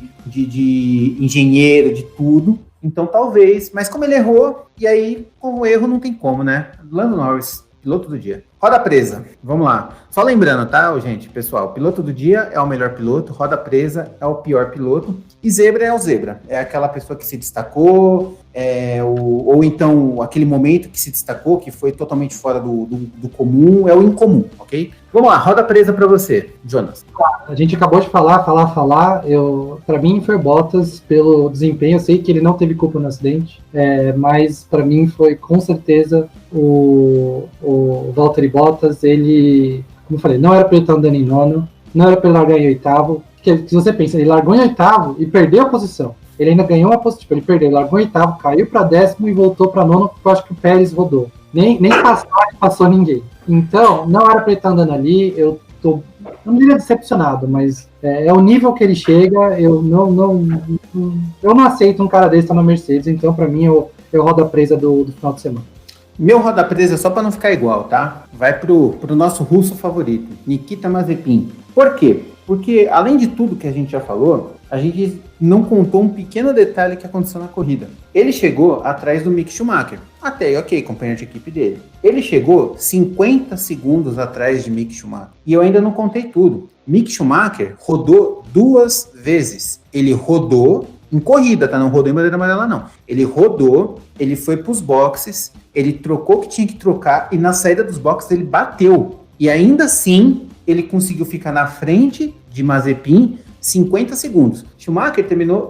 engenheiro, de tudo. Então talvez, mas como ele errou, e aí com o erro não tem como, né? Lando Norris, piloto do dia. Roda presa, vamos lá. Só lembrando, tá, gente, pessoal, piloto do dia é o melhor piloto, roda presa é o pior piloto, e zebra é o zebra. É aquela pessoa que se destacou, ou então aquele momento que se destacou, que foi totalmente fora do comum, é o incomum, ok? Vamos lá, roda presa para você, Jonas. A gente acabou de falar. Para mim foi Bottas pelo desempenho. Eu sei que ele não teve culpa no acidente, mas para mim foi com certeza o Valtteri Bottas. Ele, como eu falei, não era para ele estar andando em nono, não era para ele largar em oitavo. Porque se você pensa, ele largou em oitavo e perdeu a posição. Ele ainda ganhou uma posição, ele perdeu, largou em oitavo, caiu para décimo e voltou para nono, porque eu acho que o Pérez rodou. Nem passou ninguém. Então, não era para ele estar andando ali. Eu não diria decepcionado, mas é o nível que ele chega. Eu não aceito um cara desse estar na Mercedes. Então, para mim, eu rodo a presa do final de semana. Meu roda presa, só para não ficar igual, tá? Vai pro nosso russo favorito, Nikita Mazepin. Por quê? Porque, além de tudo que a gente já falou, a gente não contou um pequeno detalhe que aconteceu na corrida. Ele chegou atrás do Mick Schumacher. Até aí, ok, companheiro de equipe dele. Ele chegou 50 segundos atrás de Mick Schumacher. E eu ainda não contei tudo. Mick Schumacher rodou 2 vezes. Ele rodou em corrida, tá? Não rodou em bandeira amarela, não. Ele rodou, ele foi pros boxes, ele trocou o que tinha que trocar e na saída dos boxes ele bateu. E ainda assim, ele conseguiu ficar na frente de Mazepin 50 segundos.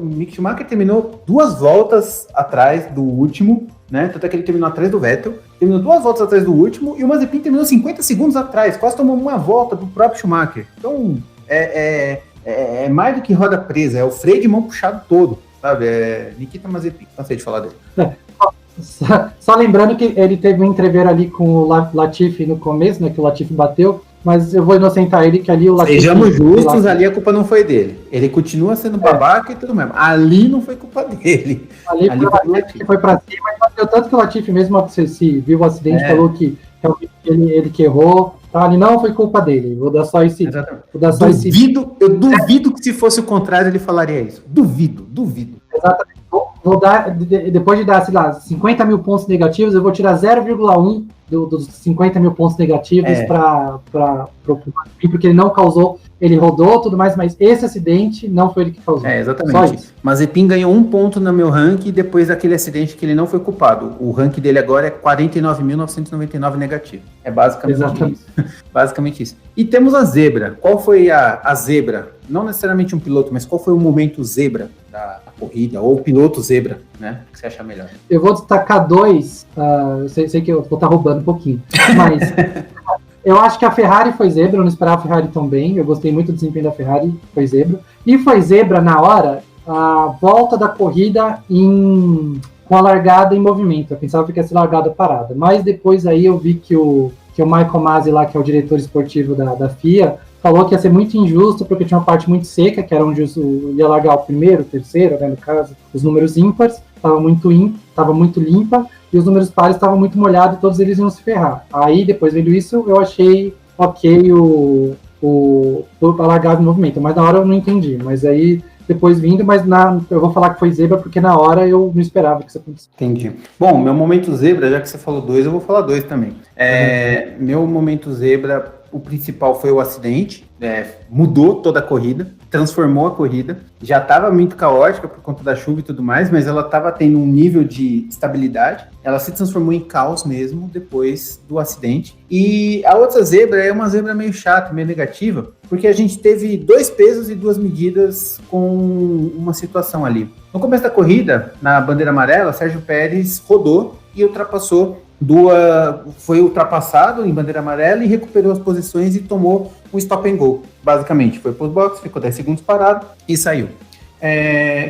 Mick Schumacher terminou 2 voltas atrás do último, né? Tanto é que ele terminou atrás do Vettel, terminou 2 voltas atrás do último, e o Mazepin terminou 50 segundos atrás, quase tomou uma volta do próprio Schumacher. Então, é mais do que roda presa, é o freio de mão puxado todo, sabe? Nikita Mazepin, cansei de falar dele. Só lembrando que ele teve um entrever ali com o Latifi no começo, né? Que o Latifi bateu. Mas eu vou inocentar ele, que ali o Latifi... Sejamos justos, ali a culpa não foi dele. Ele continua sendo babaca e tudo mesmo. Ali não foi culpa dele. Ali foi pra cima, e bateu tanto que o Latifi, mesmo se viu o acidente, falou que realmente ele que errou. Tá, ali não foi culpa dele. Vou dar só esse... Eu duvido que se fosse o contrário ele falaria isso. Duvido. Exatamente. Vou dar, depois de dar, sei lá, 50 mil pontos negativos, eu vou tirar 0,1 dos 50 mil pontos negativos para porque ele não causou, ele rodou tudo mais, mas esse acidente não foi ele que causou. Exatamente. Mazepin ganhou 1 ponto no meu ranking depois daquele acidente que ele não foi culpado. O ranking dele agora é 49.999 negativo. É basicamente isso. Basicamente isso. E temos a zebra. Qual foi a zebra? Não necessariamente um piloto, mas qual foi o momento zebra da corrida, ou o piloto zebra, né? O que você acha melhor? Eu vou destacar 2, eu sei que eu vou estar roubando um pouquinho, mas eu acho que a Ferrari foi zebra, eu não esperava a Ferrari tão bem, eu gostei muito do desempenho da Ferrari, foi zebra. E foi zebra na hora, a volta da corrida com a largada em movimento, eu pensava que ia ser largada parada, mas depois aí eu vi que o Michael Masi lá, que é o diretor esportivo da FIA, falou que ia ser muito injusto, porque tinha uma parte muito seca, que era onde ia largar o primeiro, o terceiro, né, no caso, os números ímpares, estava muito limpa, e os números pares estavam muito molhados, e todos eles iam se ferrar. Aí, depois vendo isso, eu achei ok a largada em movimento, mas na hora eu não entendi, mas aí, depois vindo, eu vou falar que foi zebra, porque na hora eu não esperava que isso acontecesse. Entendi. Bom, meu momento zebra, já que você falou 2, eu vou falar 2 também. Meu momento zebra, o principal foi o acidente, mudou toda a corrida, transformou a corrida, já estava muito caótica por conta da chuva e tudo mais, mas ela estava tendo um nível de estabilidade, ela se transformou em caos mesmo depois do acidente. E a outra zebra é uma zebra meio chata, meio negativa, porque a gente teve 2 pesos e 2 medidas com uma situação ali. No começo da corrida, na bandeira amarela, Sérgio Pérez rodou e ultrapassou foi ultrapassado em bandeira amarela e recuperou as posições e tomou um stop and go, basicamente. Foi para os boxes, ficou 10 segundos parado e saiu.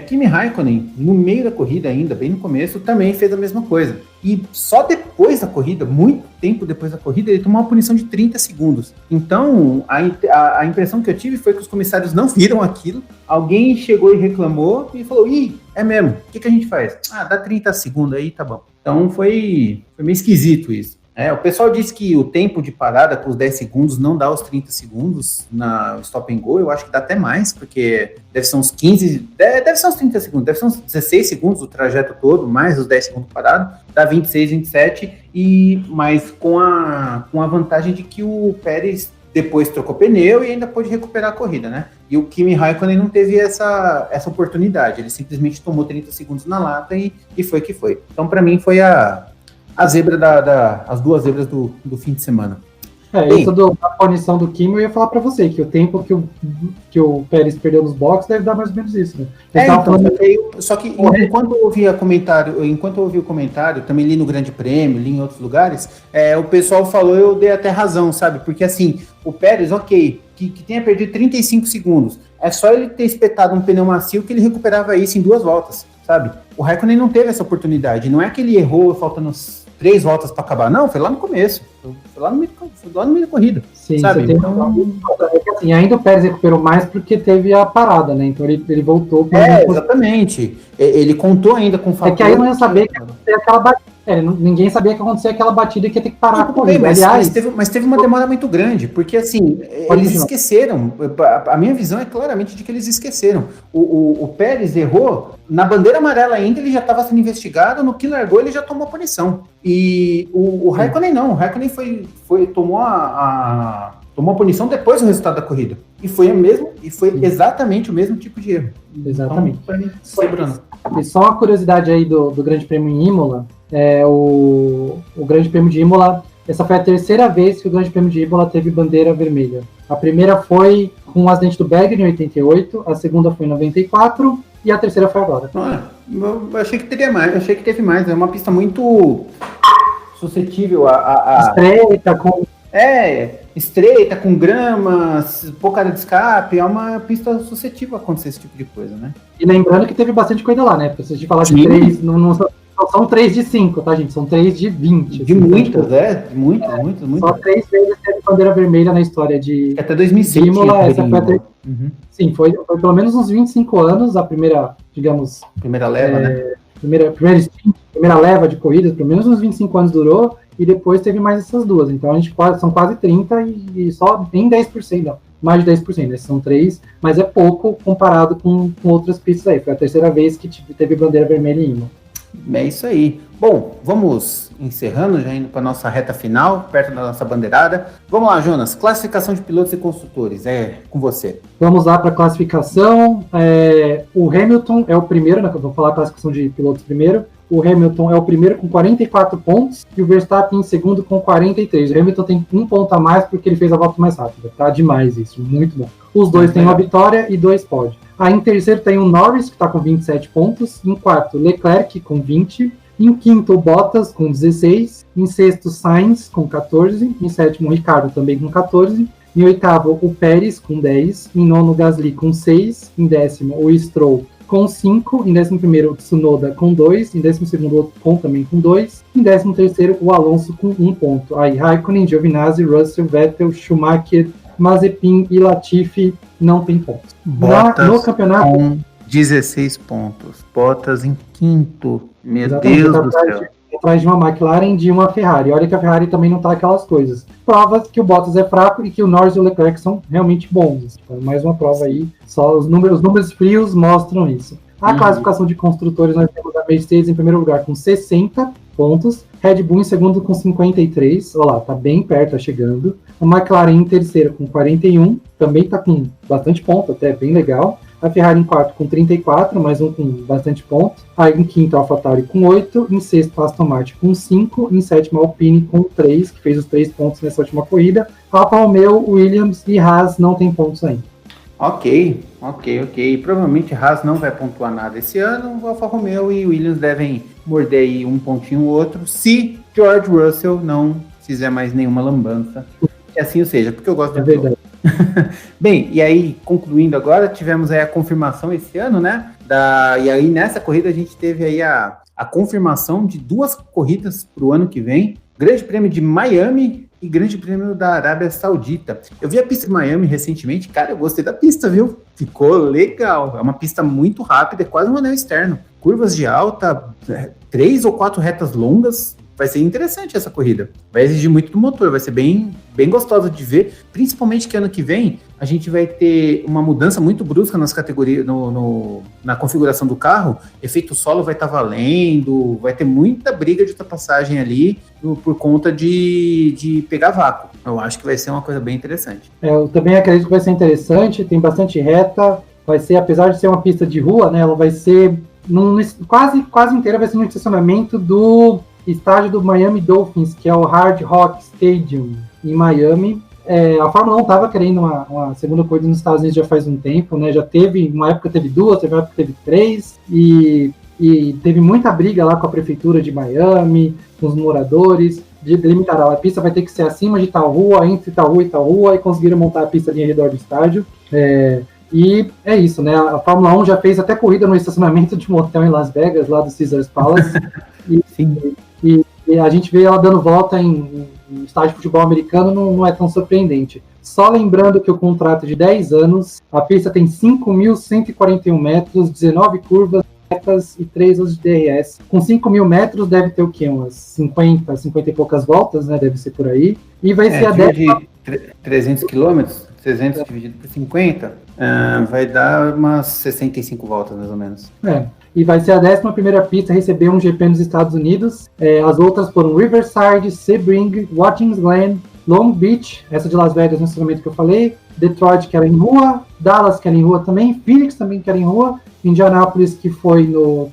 Kimi Raikkonen, no meio da corrida ainda, bem no começo, também fez a mesma coisa. E só depois da corrida, muito tempo depois da corrida, ele tomou uma punição de 30 segundos. Então, a impressão que eu tive foi que os comissários não viram aquilo. Alguém chegou e reclamou e falou, é mesmo, o que a gente faz? Dá 30 segundos aí, tá bom. Então, foi meio esquisito isso. O pessoal disse que o tempo de parada com os 10 segundos não dá os 30 segundos na stop and go, eu acho que dá até mais, porque deve ser uns 15, deve ser uns 30 segundos, deve ser uns 16 segundos o trajeto todo, mais os 10 segundos parado, dá 26, 27, mas com a vantagem de que o Pérez depois trocou pneu e ainda pôde recuperar a corrida, né? E o Kimi Raikkonen não teve essa oportunidade, ele simplesmente tomou 30 segundos na lata e foi que foi. Então, para mim, foi a zebra as 2 zebras do fim de semana. Isso da punição do Kimi, eu ia falar pra você, que o tempo que o Pérez perdeu nos boxes deve dar mais ou menos isso, né? Só que enquanto eu ouvi o comentário, também li no Grande Prêmio, li em outros lugares, o pessoal falou, eu dei até razão, sabe? Porque assim, o Pérez, ok, que tenha perdido 35 segundos, é só ele ter espetado um pneu macio que ele recuperava isso em 2 voltas, sabe? O Raikkonen não teve essa oportunidade, não é que ele errou faltando 3 voltas para acabar, não, foi lá no começo, foi lá no meio da corrida. Sim, sabe? Assim, ainda o Pérez recuperou mais porque teve a parada, né? Então ele voltou. Exatamente. Ele contou ainda com o fator. Que aí eu não ia saber que ia acontecer aquela batida. Ninguém sabia que ia acontecer aquela batida e que ia ter que parar a corrida. Mas teve uma demora muito grande, porque assim, eles esqueceram. A minha visão é claramente de que eles esqueceram. O Pérez errou, na bandeira amarela ainda ele já estava sendo investigado, no que largou ele já tomou a punição. E o Raikkonen não, o Raikkonen tomou a punição depois do resultado da corrida. E foi exatamente o mesmo tipo de erro. Exatamente. Então, só uma curiosidade aí do Grande Prêmio em Imola, o Grande Prêmio de Imola, essa foi a 3ª vez que o Grande Prêmio de Imola teve bandeira vermelha. A primeira foi com o acidente do Berger em 88, a segunda foi em 94 e a 3ª foi agora. Eu achei que teria mais, achei que teve mais. É uma pista muito suscetível a... estreita, com grama, pouca área de escape, é uma pista suscetível a acontecer esse tipo de coisa, né? E lembrando que teve bastante coisa lá, né? Porque se a gente falar de 3, não são 3 de 5, tá, gente? São 3 de 20. De muitas, de muitas. Só 3 vezes teve bandeira vermelha na história de... Até 2006. Imola, essa foi a Sim, foi pelo menos uns 25 anos, a primeira, digamos... Primeira leva, né? Primeira leva de corridas, pelo menos uns 25 anos durou, e depois teve mais essas 2. Então, são quase 30 e só em 10%, não, mais de 10%, né? São 3, mas é pouco comparado com outras pistas aí. Foi a 3ª vez que teve bandeira vermelha em Imola. É isso aí. Bom, vamos encerrando, já indo para nossa reta final, perto da nossa bandeirada. Vamos lá, Jonas, classificação de pilotos e construtores, é com você. Vamos lá para a classificação. O Hamilton é o primeiro, né, vou falar a classificação de pilotos primeiro. O Hamilton é o primeiro com 44 pontos e o Verstappen em segundo com 43. O Hamilton tem um ponto a mais porque ele fez a volta mais rápida. Tá demais isso, muito bom. Os dois têm uma vitória e 2 pódios. Aí em terceiro tem o Norris, que está com 27 pontos. Em quarto, Leclerc com 20. Em quinto, o Bottas com 16. Em sexto, Sainz com 14. Em sétimo, o Ricardo também com 14. Em oitavo, o Pérez com 10. Em nono, o Gasly com 6. Em décimo, o Stroll com 5, em 11º o Tsunoda com 2, em 12º o Ocon também com 2, em 13º o Alonso com 1 ponto. Aí Raikkonen, Giovinazzi, Russell, Vettel, Schumacher, Mazepin e Latifi não tem pontos. No campeonato com 16 pontos. Bottas em quinto. Meu exatamente, Deus do céu. Atrás de uma McLaren e de uma Ferrari. Olha que a Ferrari também não tá aquelas coisas. Prova que o Bottas é fraco e que o Norris e o Leclerc são realmente bons. Então, mais uma prova aí. Só os números frios mostram isso. A classificação de construtores, nós temos a Mercedes em primeiro lugar com 60 pontos. Red Bull em segundo com 53. Olha lá, tá bem perto, tá chegando. A McLaren em terceiro com 41. Também tá com bastante ponto, até bem legal. A Ferrari em quarto com 34, mais um com bastante ponto. Aí em quinto a AlphaTauri com 8, em sexto a Aston Martin com 5, em sétimo a Alpine com 3, que fez os 3 pontos nessa última corrida. Alfa Romeo, Williams e Haas não tem pontos ainda. Ok. Provavelmente Haas não vai pontuar nada esse ano. O Alfa Romeo e Williams devem morder aí um pontinho ou outro, se George Russell não fizer mais nenhuma lambança. Que assim seja, porque eu gosto do verdade. Bem, e aí, concluindo agora, tivemos aí a confirmação esse ano, né? E aí, nessa corrida, a gente teve aí a confirmação de 2 corridas para o ano que vem. Grande Prêmio de Miami e Grande Prêmio da Arábia Saudita. Eu vi a pista de Miami recentemente, cara, eu gostei da pista, viu? Ficou legal. É uma pista muito rápida, é quase um anel externo. Curvas de alta, 3 ou 4 retas longas. Vai ser interessante essa corrida. Vai exigir muito do motor, vai ser bem gostosa de ver, principalmente que ano que vem a gente vai ter uma mudança muito brusca nas categorias, na configuração do carro. Efeito solo vai estar valendo, vai ter muita briga de ultrapassagem ali por conta de pegar vácuo. Eu acho que vai ser uma coisa bem interessante. Eu também acredito que vai ser interessante, tem bastante reta, vai ser, apesar de ser uma pista de rua, né, ela vai ser quase inteira, vai ser no estacionamento do estádio do Miami Dolphins, que é o Hard Rock Stadium, em Miami. A Fórmula 1 estava querendo uma segunda corrida nos Estados Unidos já faz um tempo, né? Já teve, uma época teve 2, teve uma época teve 3, e teve muita briga lá com a prefeitura de Miami, com os moradores, de delimitar, a pista vai ter que ser acima de tal rua, entre tal rua e tal rua, e conseguiram montar a pista ali ao redor do estádio. E é isso, né? A Fórmula 1 já fez até corrida no estacionamento de um hotel em Las Vegas, lá do Caesars Palace. E a gente vê ela dando volta em estádio de futebol americano, não é tão surpreendente. Só lembrando que o contrato é de 10 anos, a pista tem 5.141 metros, 19 curvas, retas e 3 de DRS. Com 5.000 metros deve ter o quê? Umas 50 e poucas voltas, né? Deve ser por aí. E vai ser a 10ª... 300 quilômetros, 300 dividido por 50, vai dar umas 65 voltas, mais ou menos. E vai ser a 11ª pista a receber um GP nos Estados Unidos. As outras foram Riverside, Sebring, Watkins Glen, Long Beach, essa de Las Vegas, no estacionamento que eu falei, Detroit, que era em rua, Dallas, que era em rua também, Phoenix também, que era em rua, Indianápolis, que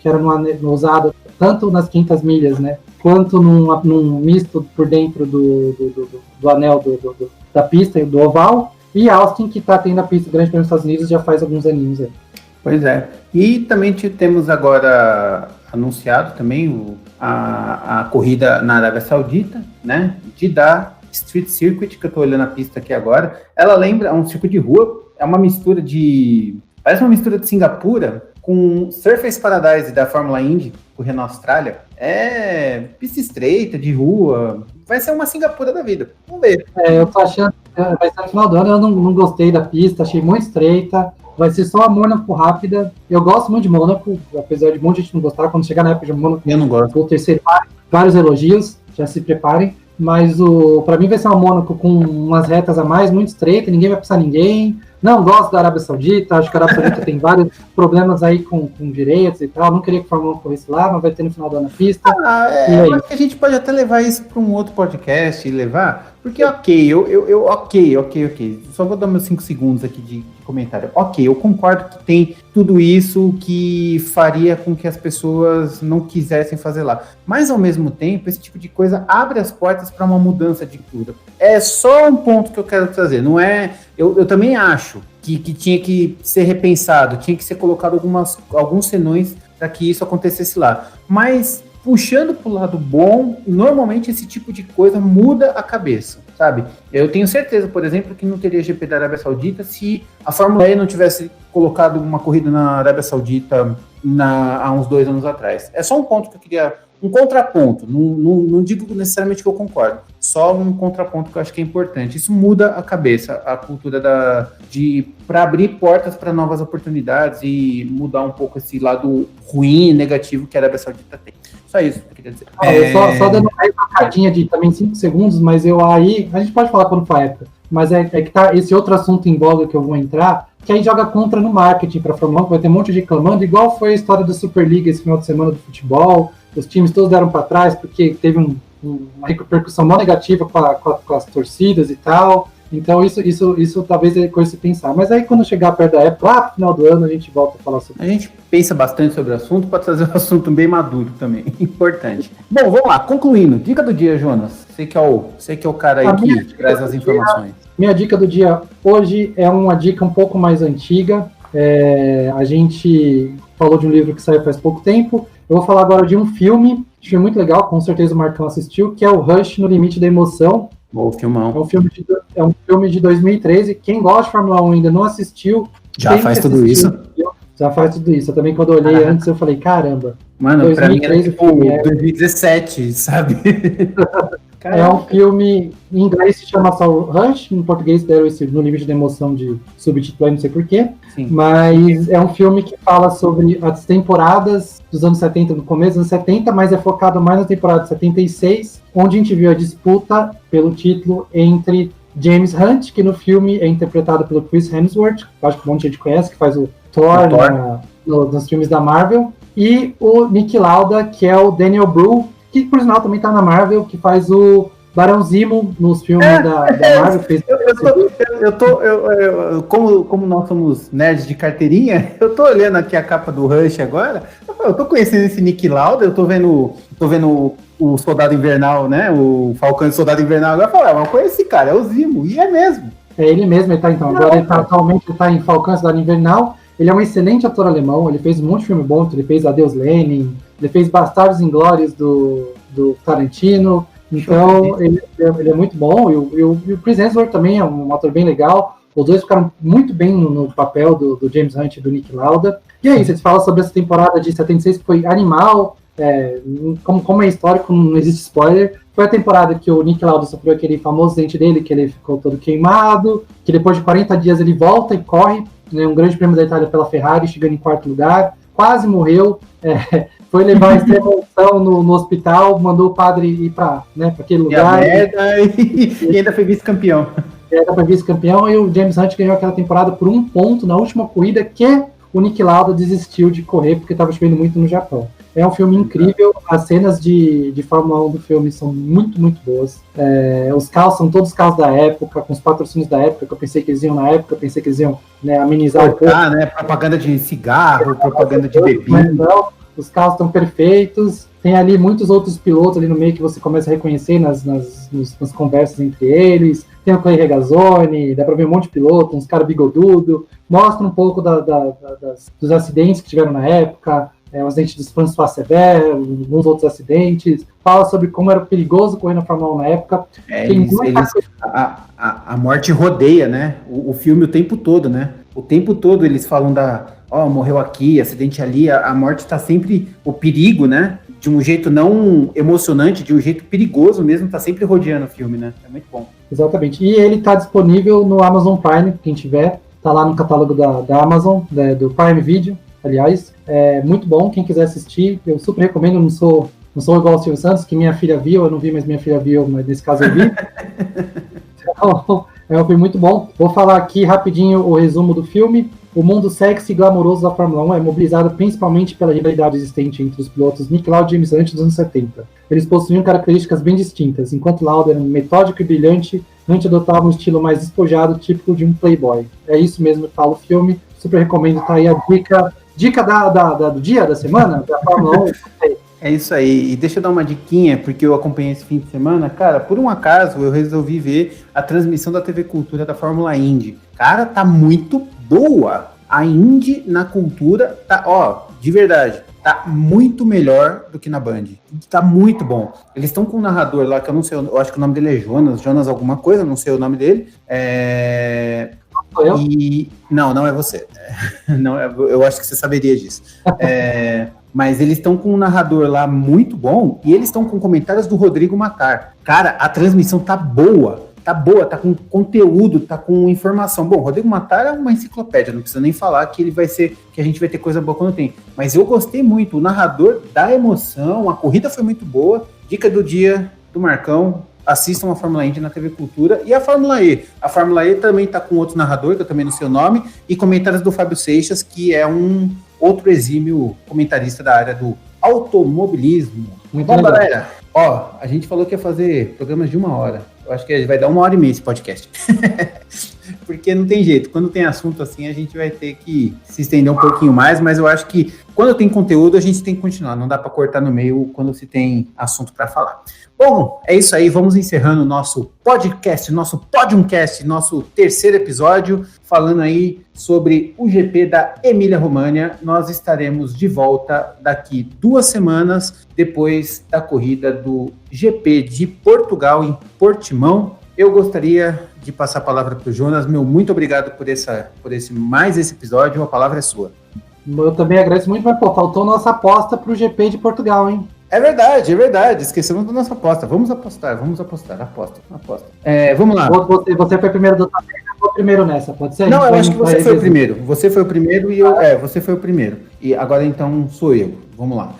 era no usado tanto nas 500 milhas, né, quanto num misto por dentro do anel da pista, do oval, e Austin, que está tendo a pista grande para os Estados Unidos já faz alguns aninhos aí. Pois é. E também temos agora anunciado também a corrida na Arábia Saudita, né? Jeddah Street Circuit, que eu estou olhando a pista aqui agora. Ela lembra um circuito de rua, é uma mistura parece uma mistura de Singapura com Surface Paradise da Fórmula Indy, correndo na Austrália. É pista estreita, de rua. Vai ser uma Singapura da vida. Vamos ver. Eu tô achando que vai ser no final do ano. Eu não gostei da pista, achei muito estreita. Vai ser só a Mônaco rápida. Eu gosto muito de Mônaco, apesar de muita gente não gostar. Quando chegar na época de Mônaco, eu não gosto. Vou terceiro vários elogios, já se preparem. Mas pra mim vai ser uma Mônaco com umas retas a mais, muito estreita, ninguém vai passar ninguém, não gosto da Arábia Saudita, acho que a Arábia Saudita tem vários problemas aí com direitos e tal, não queria que o Fórmula 1 corresse lá, mas vai ter no final do ano na pista. Eu acho que a gente pode até levar isso para um outro podcast e levar, porque ok, só vou dar meus 5 segundos aqui de comentário. Ok, eu concordo que tem tudo isso que faria com que as pessoas não quisessem fazer lá, mas ao mesmo tempo, esse tipo de coisa abre as portas para uma mudança de cultura. É só um ponto que eu quero trazer, não é... Eu também acho que tinha que ser repensado, tinha que ser colocado alguns senões para que isso acontecesse lá. Mas, puxando para o lado bom, normalmente esse tipo de coisa muda a cabeça, sabe? Eu tenho certeza, por exemplo, que não teria GP da Arábia Saudita se a Fórmula E não tivesse colocado uma corrida na Arábia Saudita há uns 2 anos atrás. É só um ponto que eu queria... Um contraponto, não digo necessariamente que eu concordo, só um contraponto que eu acho que é importante. Isso muda a cabeça, a cultura para abrir portas para novas oportunidades e mudar um pouco esse lado ruim e negativo que a Arábia Saudita tem. Só isso que eu queria dizer. Só dando uma recadinha de também 5 segundos, mas a gente pode falar quando for a época, mas é que tá esse outro assunto em voga que eu vou entrar, que aí joga contra no marketing para a Fórmula 1, que vai ter um monte de reclamando, igual foi a história da Superliga esse final de semana do futebol. Os times todos deram para trás porque teve uma repercussão não negativa com as torcidas e tal. Então isso talvez é coisa de se pensar. Mas aí quando chegar perto da época, lá no final do ano, a gente volta a falar sobre isso. A gente pensa bastante sobre o assunto para trazer um assunto bem maduro também. Importante. Bom, vamos lá. Concluindo. Dica do dia, Jonas. Você que é o cara aí que traz as informações. Minha dica do dia hoje é uma dica um pouco mais antiga. A gente falou de um livro que saiu faz pouco tempo. Eu vou falar agora de um filme muito legal, com certeza o Marcão assistiu, que é o Rush no Limite da Emoção. Bom filmão. É um filme de 2013. Quem gosta de Fórmula 1 ainda não assistiu... Já faz tudo isso? Já faz tudo isso. Eu também, quando eu olhei antes, eu falei, caramba. Mano, pra mim era tipo 2017, sabe? É um filme, em inglês se chama só Rush, em português deram esse No Limite da Emoção de subtítulo, não sei porquê. Mas é um filme que fala sobre as temporadas dos anos 70, no começo dos anos 70, mas é focado mais na temporada de 76, onde a gente viu a disputa pelo título entre James Hunt, que no filme é interpretado pelo Chris Hemsworth, que acho que um monte de gente conhece, que faz o Thor. Nos filmes da Marvel, e o Nick Lauda, que é o Daniel Bru, que por sinal também tá na Marvel, que faz o Barão Zemo nos filmes da Marvel. Como nós somos nerds de carteirinha, eu tô olhando aqui a capa do Rush agora, eu tô conhecendo esse Nick Lauda, eu tô vendo o Soldado Invernal, né, o Falcão e Soldado Invernal, agora eu falo, eu conheço esse cara, é o Zemo, e é mesmo. É ele mesmo, atualmente ele tá em Falcão e Soldado Invernal. Ele é um excelente ator alemão, ele fez um monte de filme bom, ele fez Adeus Lenin, ele fez Bastardos Inglórios do Tarantino, então ele é muito bom, e o Chris Hemsworth também é um ator bem legal, os dois ficaram muito bem no papel do James Hunt e do Nick Lauda. E aí, você fala sobre essa temporada de 76 que foi animal, como é histórico, não existe spoiler. Foi a temporada que o Nick Lauda sofreu aquele famoso dente dele, que ele ficou todo queimado, que depois de 40 dias ele volta e corre, né, um grande prêmio da Itália pela Ferrari, chegando em 4º lugar, quase morreu, foi levar a extrema unção no hospital, mandou o padre ir para aquele lugar. E ainda foi vice-campeão. Foi vice-campeão, e o James Hunt ganhou aquela temporada por 1 ponto na última corrida, que o Nick Lauda desistiu de correr porque estava chovendo muito no Japão. É um filme incrível, as cenas de Fórmula 1 do filme são muito, muito boas. Os carros são todos carros da época, com os patrocínios da época, que eu pensei que eles iam na época, eu pensei que eles iam amenizar o pouco. Propaganda de cigarro, propaganda de bebida. Não, os carros estão perfeitos, tem ali muitos outros pilotos ali no meio que você começa a reconhecer nas conversas entre eles. Tem o Clay Regazzoni, dá pra ver um monte de piloto, uns caras bigodudo, mostra um pouco dos acidentes que tiveram na época, o acidente dos François Sever, alguns outros acidentes, fala sobre como era perigoso correr na Fórmula 1 na época. A morte rodeia, né? O filme o tempo todo, né? O tempo todo eles falam morreu aqui, acidente ali, a morte está sempre, o perigo, né? De um jeito não emocionante, de um jeito perigoso mesmo, tá sempre rodeando o filme, né? É muito bom. Exatamente. E ele tá disponível no Amazon Prime, quem tiver, tá lá no catálogo da Amazon, do Prime Video, aliás. É muito bom, quem quiser assistir, eu super recomendo, não sou igual ao Silvio Santos, que minha filha viu, eu não vi, mas minha filha viu, mas nesse caso eu vi. Então, É um filme muito bom. Vou falar aqui rapidinho o resumo do filme. O mundo sexy e glamouroso da Fórmula 1 é mobilizado principalmente pela rivalidade existente entre os pilotos Nick Lauda e James Hunt dos anos 70. Eles possuíam características bem distintas. Enquanto Lauda era metódico e brilhante, Hunt adotava um estilo mais despojado, típico de um playboy. É isso mesmo que fala o filme. Super recomendo, tá aí a dica do dia, da semana, da Fórmula 1. É isso aí, e deixa eu dar uma diquinha, porque eu acompanhei esse fim de semana, cara, por um acaso eu resolvi ver a transmissão da TV Cultura da Fórmula Indy. Cara, tá muito boa, a Indy na Cultura tá, ó, de verdade, tá muito melhor do que na Band, tá muito bom. Eles estão com um narrador lá, que eu não sei, eu acho que o nome dele é Jonas alguma coisa, não sei o nome dele, Não é você, não, eu acho que você saberia disso. Mas eles estão com um narrador lá muito bom e eles estão com comentários do Rodrigo Matar. Cara, a transmissão tá boa, tá com conteúdo, tá com informação. Bom, o Rodrigo Matar é uma enciclopédia, não precisa nem falar que que a gente vai ter coisa boa quando tem. Mas eu gostei muito, o narrador dá emoção, a corrida foi muito boa. Dica do dia do Marcão: assistam a Fórmula Indy na TV Cultura e a Fórmula E. A Fórmula E também tá com outro narrador, que eu também não sei o nome, e comentários do Fábio Seixas, que é um outro exímio comentarista da área do automobilismo. Muito bom, galera. Ó, a gente falou que ia fazer programas de 1 hora. Eu acho que vai dar 1h30 esse podcast. Porque não tem jeito. Quando tem assunto assim, a gente vai ter que se estender um pouquinho mais, mas eu acho que quando tem conteúdo, a gente tem que continuar. Não dá para cortar no meio quando se tem assunto para falar. Bom, é isso aí. Vamos encerrando o nosso podcast, nosso Podiumcast, nosso terceiro episódio, falando aí sobre o GP da Emília-Romagna. Nós estaremos de volta daqui 2 semanas, depois da corrida do GP de Portugal, em Portimão. Eu gostaria de passar a palavra para o Jonas. Muito obrigado por mais esse episódio. A palavra é sua. Eu também agradeço muito, mas faltou nossa aposta para o GP de Portugal, hein? É verdade. Esquecemos da nossa aposta. Vamos apostar. Aposta. Vamos lá. Você foi primeiro do tabela, eu vou primeiro nessa, pode ser? Não, eu acho que você foi o primeiro. Você foi o primeiro e você foi o primeiro. E agora então sou eu. Vamos lá.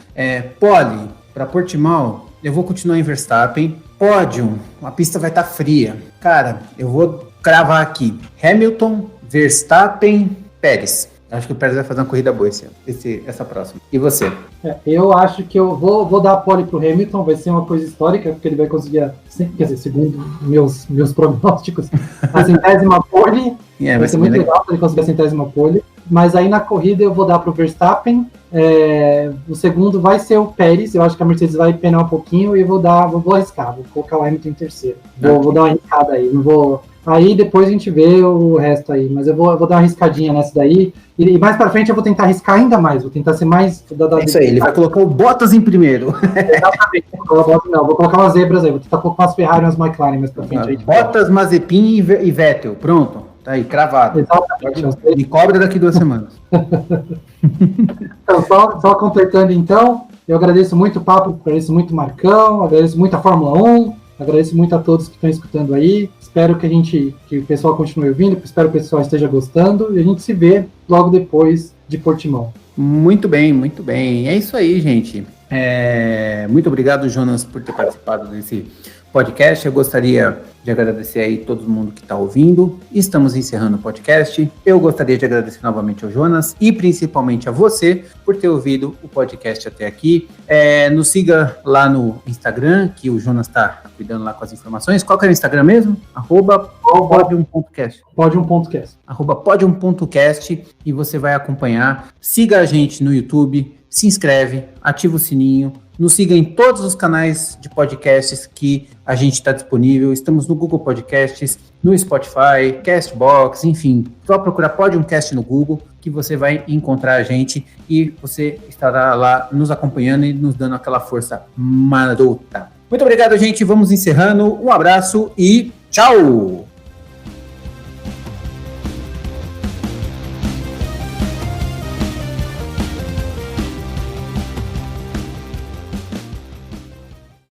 Pole para Portimão, eu vou continuar em Verstappen. Pódio, a pista vai estar fria. Cara, eu vou cravar aqui: Hamilton, Verstappen, Pérez. Acho que o Pérez vai fazer uma corrida boa essa próxima. E você? Eu acho que eu vou dar a pole pro Hamilton, vai ser uma coisa histórica, porque ele vai conseguir, segundo meus prognósticos, a 100ª pole. Vai ser muito legal ele conseguir a 100ª pole. Mas aí na corrida eu vou dar pro Verstappen. O segundo vai ser o Pérez. Eu acho que a Mercedes vai penar um pouquinho e eu vou arriscar. Vou colocar o Hamilton em terceiro. Vou dar uma arriscada aí. Não vou. Aí depois a gente vê o resto aí. Mas eu vou dar uma arriscadinha nessa daí. E mais pra frente eu vou tentar arriscar ainda mais. Vou tentar ser mais. Isso aí, ele vai colocar o Bottas em primeiro. Exatamente. Vou colocar umas zebras aí. Vou tentar colocar umas Ferrari e umas McLaren mais pra frente. Aí, Bottas, Mazepin e Vettel. Pronto. Tá aí, cravado. Exatamente. Me cobra daqui 2 semanas. Então, só completando então, eu agradeço muito o papo, agradeço muito o Marcão, agradeço muito a Fórmula 1, agradeço muito a todos que estão escutando aí. Espero que o pessoal continue ouvindo, espero que o pessoal esteja gostando e a gente se vê logo depois de Portimão. Muito bem, muito bem. É isso aí, gente. Muito obrigado, Jonas, por ter participado desse podcast. Eu gostaria de agradecer aí todo mundo que está ouvindo. Estamos encerrando o podcast. Eu gostaria de agradecer novamente ao Jonas e principalmente a você por ter ouvido o podcast até aqui. Nos siga lá no Instagram, que o Jonas está cuidando lá com as informações. Qual que é o Instagram mesmo? @podium.cast. Podium.cast. @podium.cast, e você vai acompanhar. Siga a gente no YouTube, se inscreve, ativa o sininho. Nos siga em todos os canais de podcasts que a gente está disponível. Estamos no Google Podcasts, no Spotify, Castbox, enfim. Só procurar Podiumcast no Google que você vai encontrar a gente e você estará lá nos acompanhando e nos dando aquela força marota. Muito obrigado, gente. Vamos encerrando. Um abraço e tchau!